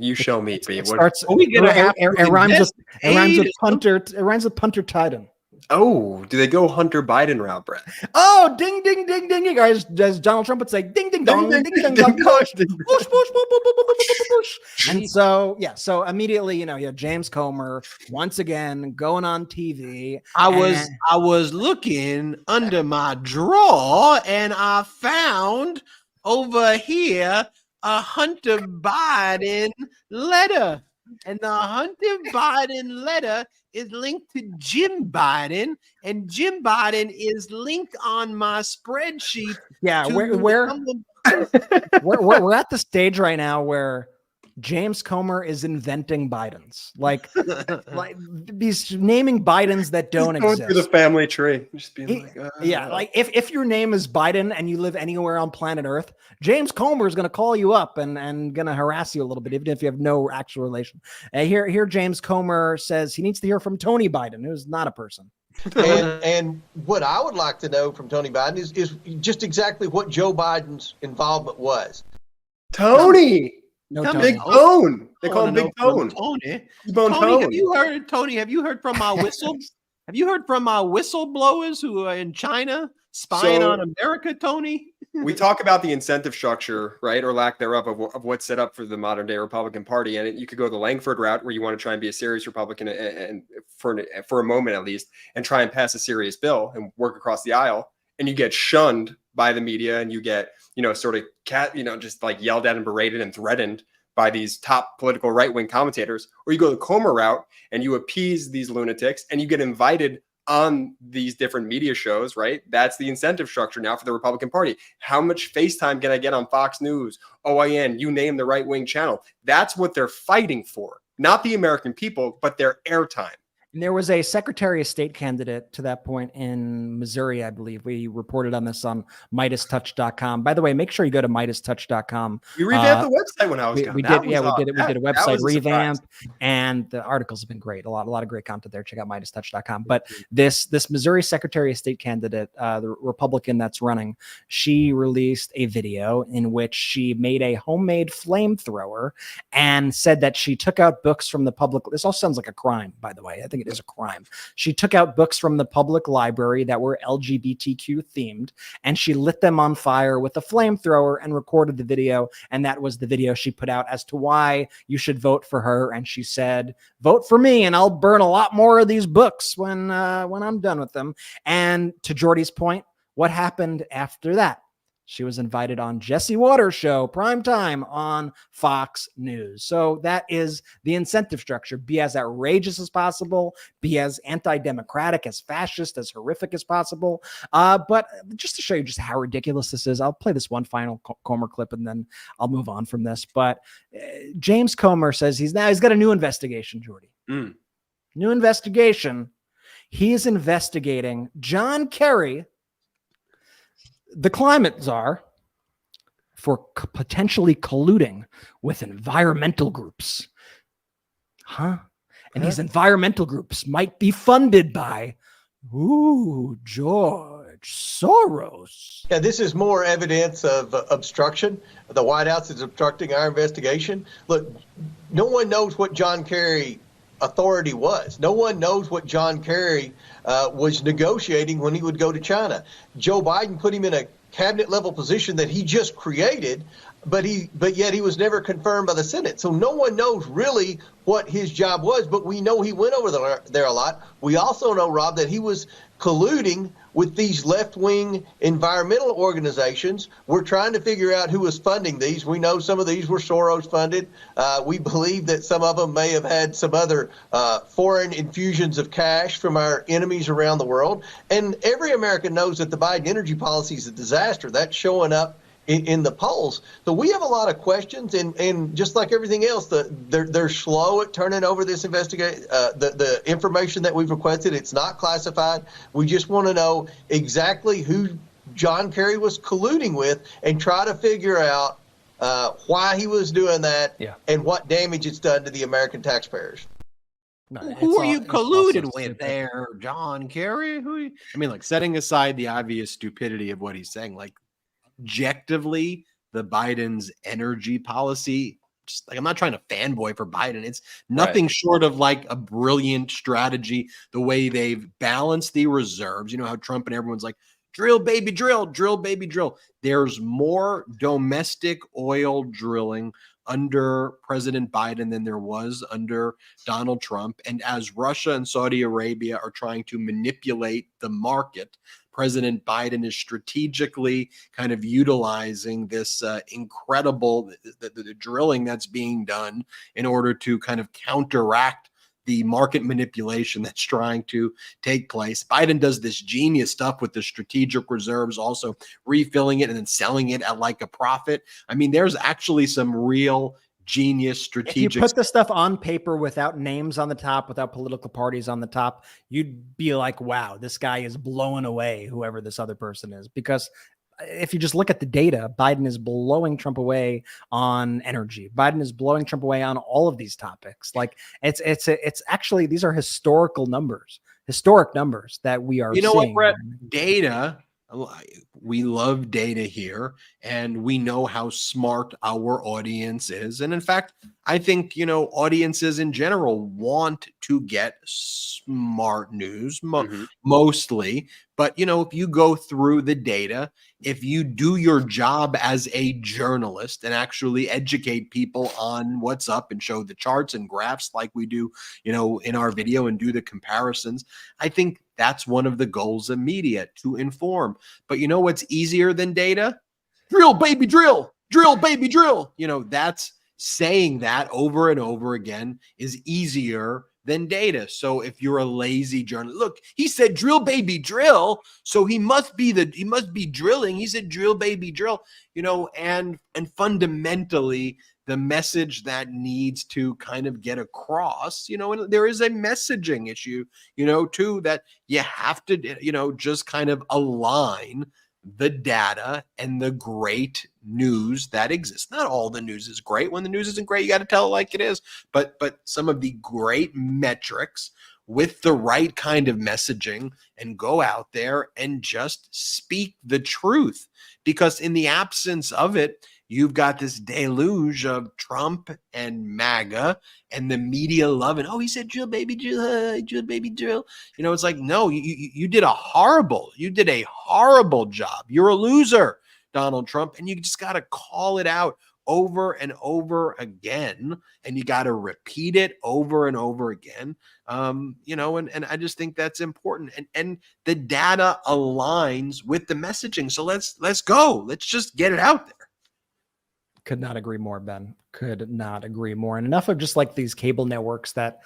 you show me. It rhymes with punter. It rhymes with punter Titan. Oh, do they go Hunter Biden route, Brett? Oh, ding, ding, ding, ding, ding. As Donald Trump would say, ding, ding, dong, ding, ding, ding, dong, push, push, push, push, push, push. And so, so immediately, you have James Comer once again going on TV. I was looking under my drawer and I found over here a Hunter Biden letter. And the Hunter Biden letter is linked to Jim Biden, and Jim Biden is linked on my spreadsheet. Yeah, we're at the stage right now where James Comer is inventing Bidens, like he's naming Bidens that don't going exist. Through the family tree, just being like if your name is Biden and you live anywhere on planet Earth, James Comer is going to call you up and going to harass you a little bit, even if you have no actual relation. Here James Comer says he needs to hear from Tony Biden, who's not a person. And what I would like to know from Tony Biden is just exactly what Joe Biden's involvement was. Tony. Big Tone. They call him Big Tone. Tony. Tony, have you heard? Tony, have you heard from our Have you heard from our whistleblowers who are in China spying on America, Tony? We talk about the incentive structure, right, or lack thereof, of what's set up for the modern day Republican Party, and you could go the Langford route, where you want to try and be a serious Republican, and for a moment at least, and try and pass a serious bill and work across the aisle, and you get shunned by the media, and you get sort of just like yelled at and berated and threatened by these top political right-wing commentators, or you go the Comer route and you appease these lunatics and you get invited on these different media shows, right? That's the incentive structure now for the Republican Party. How much FaceTime can I get on Fox News, OAN, you name the right-wing channel? That's what they're fighting for. Not the American people, but their airtime. And there was a Secretary of State candidate to that point in Missouri, I believe. We reported on this on MeidasTouch.com. By the way, make sure you go to MeidasTouch.com. You revamped the website when I was gone. We did. Yeah, we did it. We did a website revamp, and the articles have been great. A lot of great content there. Check out MeidasTouch.com. But this Missouri Secretary of State candidate, the Republican that's running, she released a video in which she made a homemade flamethrower and said that she took out books from the public. This all sounds like a crime, by the way. I think it is a crime. She took out books from the public library that were LGBTQ themed, and she lit them on fire with a flamethrower and recorded the video. And that was the video she put out as to why you should vote for her. And she said, vote for me and I'll burn a lot more of these books when I'm done with them. And to Jordy's point, what happened after that? She was invited on Jesse Waters' show, primetime on Fox News. So that is the incentive structure. Be as outrageous as possible, be as anti-democratic, as fascist, as horrific as possible. But just to show you just how ridiculous this is, I'll play this one final Comer clip and then I'll move on from this. But James Comer says he's got a new investigation, Jordy. New investigation. He is investigating John Kerry, the climate czar, for potentially colluding with environmental groups. And these environmental groups might be funded by, George Soros. Yeah, this is more evidence of obstruction. The White House is obstructing our investigation. Look, no one knows what John Kerry authority was. No one knows what John Kerry was negotiating when he would go to China. Joe Biden put him in a cabinet level position that he just created, but yet he was never confirmed by the Senate. So no one knows really what his job was, but we know he went over there a lot. We also know, Rob, that he was colluding with these left-wing environmental organizations. We're trying to figure out who was funding these. We know some of these were Soros funded. We believe that some of them may have had some other foreign infusions of cash from our enemies around the world. And every American knows that the Biden energy policy is a disaster. That's showing up in the polls. So we have a lot of questions, and just like everything else, they're slow at turning over this the information that we've requested. It's not classified. We just want to know exactly who John Kerry was colluding with and try to figure out why he was doing that and what damage it's done to the American taxpayers. Who are you colluded with there, John Kerry? I mean, like, setting aside the obvious stupidity of what he's saying, like, objectively, the Biden's energy policy, just like, I'm not trying to fanboy for Biden. It's nothing short of like a brilliant strategy, the way they've balanced the reserves. You know how Trump and everyone's like, drill, baby, drill, drill, baby, drill. There's more domestic oil drilling under President Biden than there was under Donald Trump. And as Russia and Saudi Arabia are trying to manipulate the market, President Biden is strategically kind of utilizing this incredible the drilling that's being done in order to kind of counteract the market manipulation that's trying to take place. Biden does this genius stuff with the strategic reserves, also refilling it and then selling it at like a profit. I mean, there's actually some real genius strategic. If you put the stuff on paper without names on the top, without political parties on the top, you'd be like, wow, this guy is blowing away whoever this other person is. Because if you just look at the data, Biden is blowing Trump away on energy. Biden is blowing Trump away on all of these topics. Like, it's actually, these are historic numbers that we are seeing. What, Brett? Data. We love data here, and we know how smart our audience is. And in fact, I think, audiences in general want to get smart news mostly. But, if you go through the data, if you do your job as a journalist and actually educate people on what's up and show the charts and graphs like we do, in our video and do the comparisons, I think that's one of the goals of media, to inform. But you know what's easier than data? Drill, baby, drill. Drill, baby, drill. That's saying that over and over again is easier than data. So if you're a lazy journalist, look, he said drill, baby, drill. So he must be drilling. He said drill, baby, drill. And fundamentally, the message that needs to kind of get across, and there is a messaging issue, too, that you have to, just kind of align the data and the great news that exists. Not all the news is great. When the news isn't great, you got to tell it like it is. But some of the great metrics with the right kind of messaging, and go out there and just speak the truth. Because in the absence of it, you've got this deluge of Trump and MAGA and the media loving, oh, he said drill, baby drill, drill, baby drill. You know, it's like, no, you did a horrible job. You're a loser, Donald Trump, and you just got to call it out over and over again, and you got to repeat it over and over again. You know, and I just think that's important, and the data aligns with the messaging. So let's go. Let's just get it out there. Could not agree more, Ben. Could not agree more. And enough of just like these cable networks that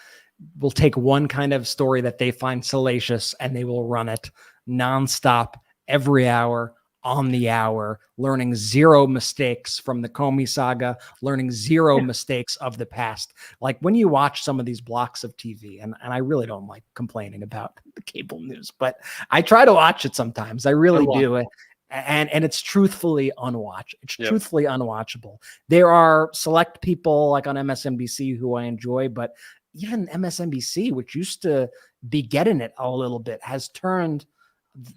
will take one kind of story that they find salacious and they will run it nonstop every hour, on the hour, learning zero mistakes from the Comey saga, learning zero mistakes of the past. Like when you watch some of these blocks of TV, and I really don't like complaining about the cable news, but I try to watch it sometimes. I really do. And it's truthfully unwatchable. It's truthfully unwatchable. There are select people like on MSNBC who I enjoy, but even MSNBC, which used to be getting it a little bit, has turned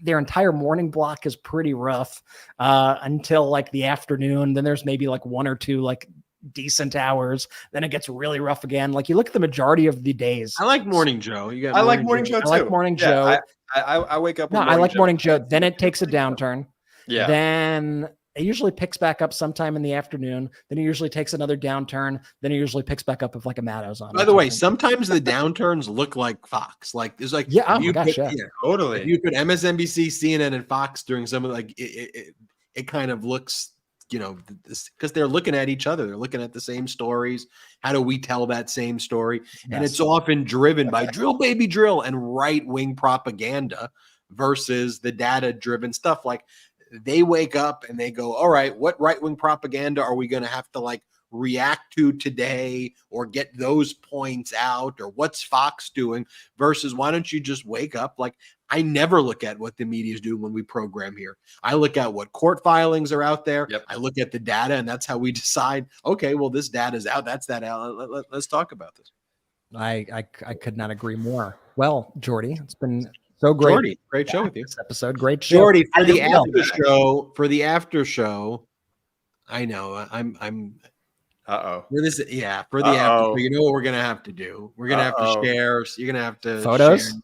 their entire morning block is pretty rough until like the afternoon. Then there's maybe like one or two like decent hours. Then it gets really rough again. Like you look at the majority of the days. I like Morning Joe. I like Morning Joe too. I like Morning Joe. I wake up. No, I like Morning Joe. Then it takes a downturn. Yeah. Then it usually picks back up sometime in the afternoon. Then it usually takes another downturn. Then it usually picks back up if like a Maddo's on. By the way, sometimes the downturns look like Fox. Like there's like totally. If you put MSNBC, CNN, and Fox during some of like it kind of looks, you know, because they're looking at each other. They're looking at the same stories. How do we tell that same story? Yes. And it's often driven by drill, baby drill, and right-wing propaganda versus the data-driven stuff. Like they wake up and they go, all right, what right-wing propaganda are we going to have to like react to today or get those points out, or what's Fox doing versus why don't you just wake up? Like I never look at what the media is doing when we program here. I look at what court filings are out there. I look at the data, and that's how we decide, okay, well, this data is out. That's that out. Let's talk about this. I could not agree more. Well, Jordy, it's been so great. Jordy, great show with you. This episode, great show. Jordy, for the after show, I know I'm for the after show, you know what we're gonna have to do? We're gonna have to share. You're gonna have to photos. Share.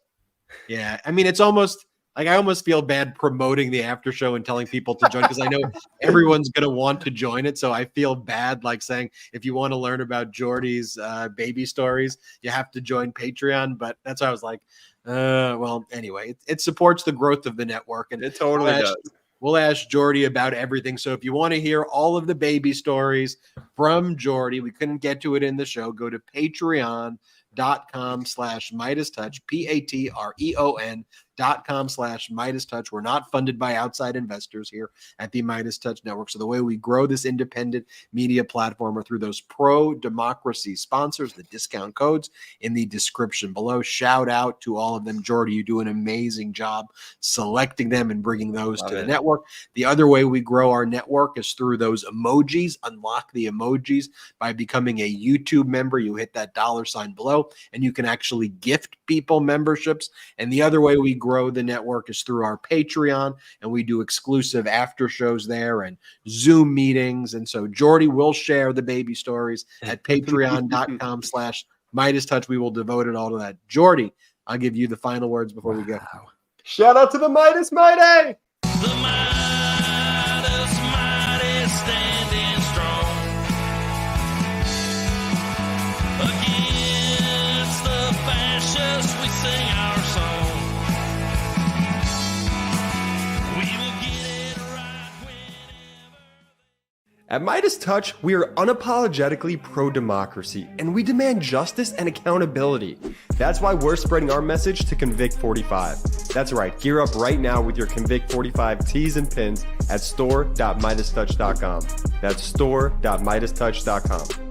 Yeah, I mean, it's almost like I almost feel bad promoting the after show and telling people to join because I know everyone's gonna want to join it. So I feel bad, like saying if you want to learn about Jordy's baby stories, you have to join Patreon. But that's why I was like, well, anyway, it supports the growth of the network, and it totally does. We'll ask Jordy about everything. So if you want to hear all of the baby stories from Jordy, we couldn't get to it in the show, go to patreon.com/MeidasTouch, patreon.com/MeidasTouch. We're not funded by outside investors here at the MeidasTouch Network. So the way we grow this independent media platform are through those pro-democracy sponsors, the discount codes in the description below. Shout out to all of them. Jordy, you do an amazing job selecting them and bringing those to the network. The other way we grow our network is through those emojis. Unlock the emojis by becoming a YouTube member. You hit that $sign below, and you can actually gift people memberships. And the other way we grow the network is through our Patreon, and we do exclusive after shows there and Zoom meetings. And so Jordy will share the baby stories at patreon.com/MeidasTouch. We will devote it all to that. Jordy, I'll give you the final words before we go. Shout out to the Meidas Mighty. Standing strong against the fascists, we sing our song. We will get it right whenever. At MeidasTouch, we are unapologetically pro-democracy, and we demand justice and accountability. That's why we're spreading our message to Convict 45. That's right, gear up right now with your Convict 45 tees and pins at store.MeidasTouch.com. That's store.MeidasTouch.com.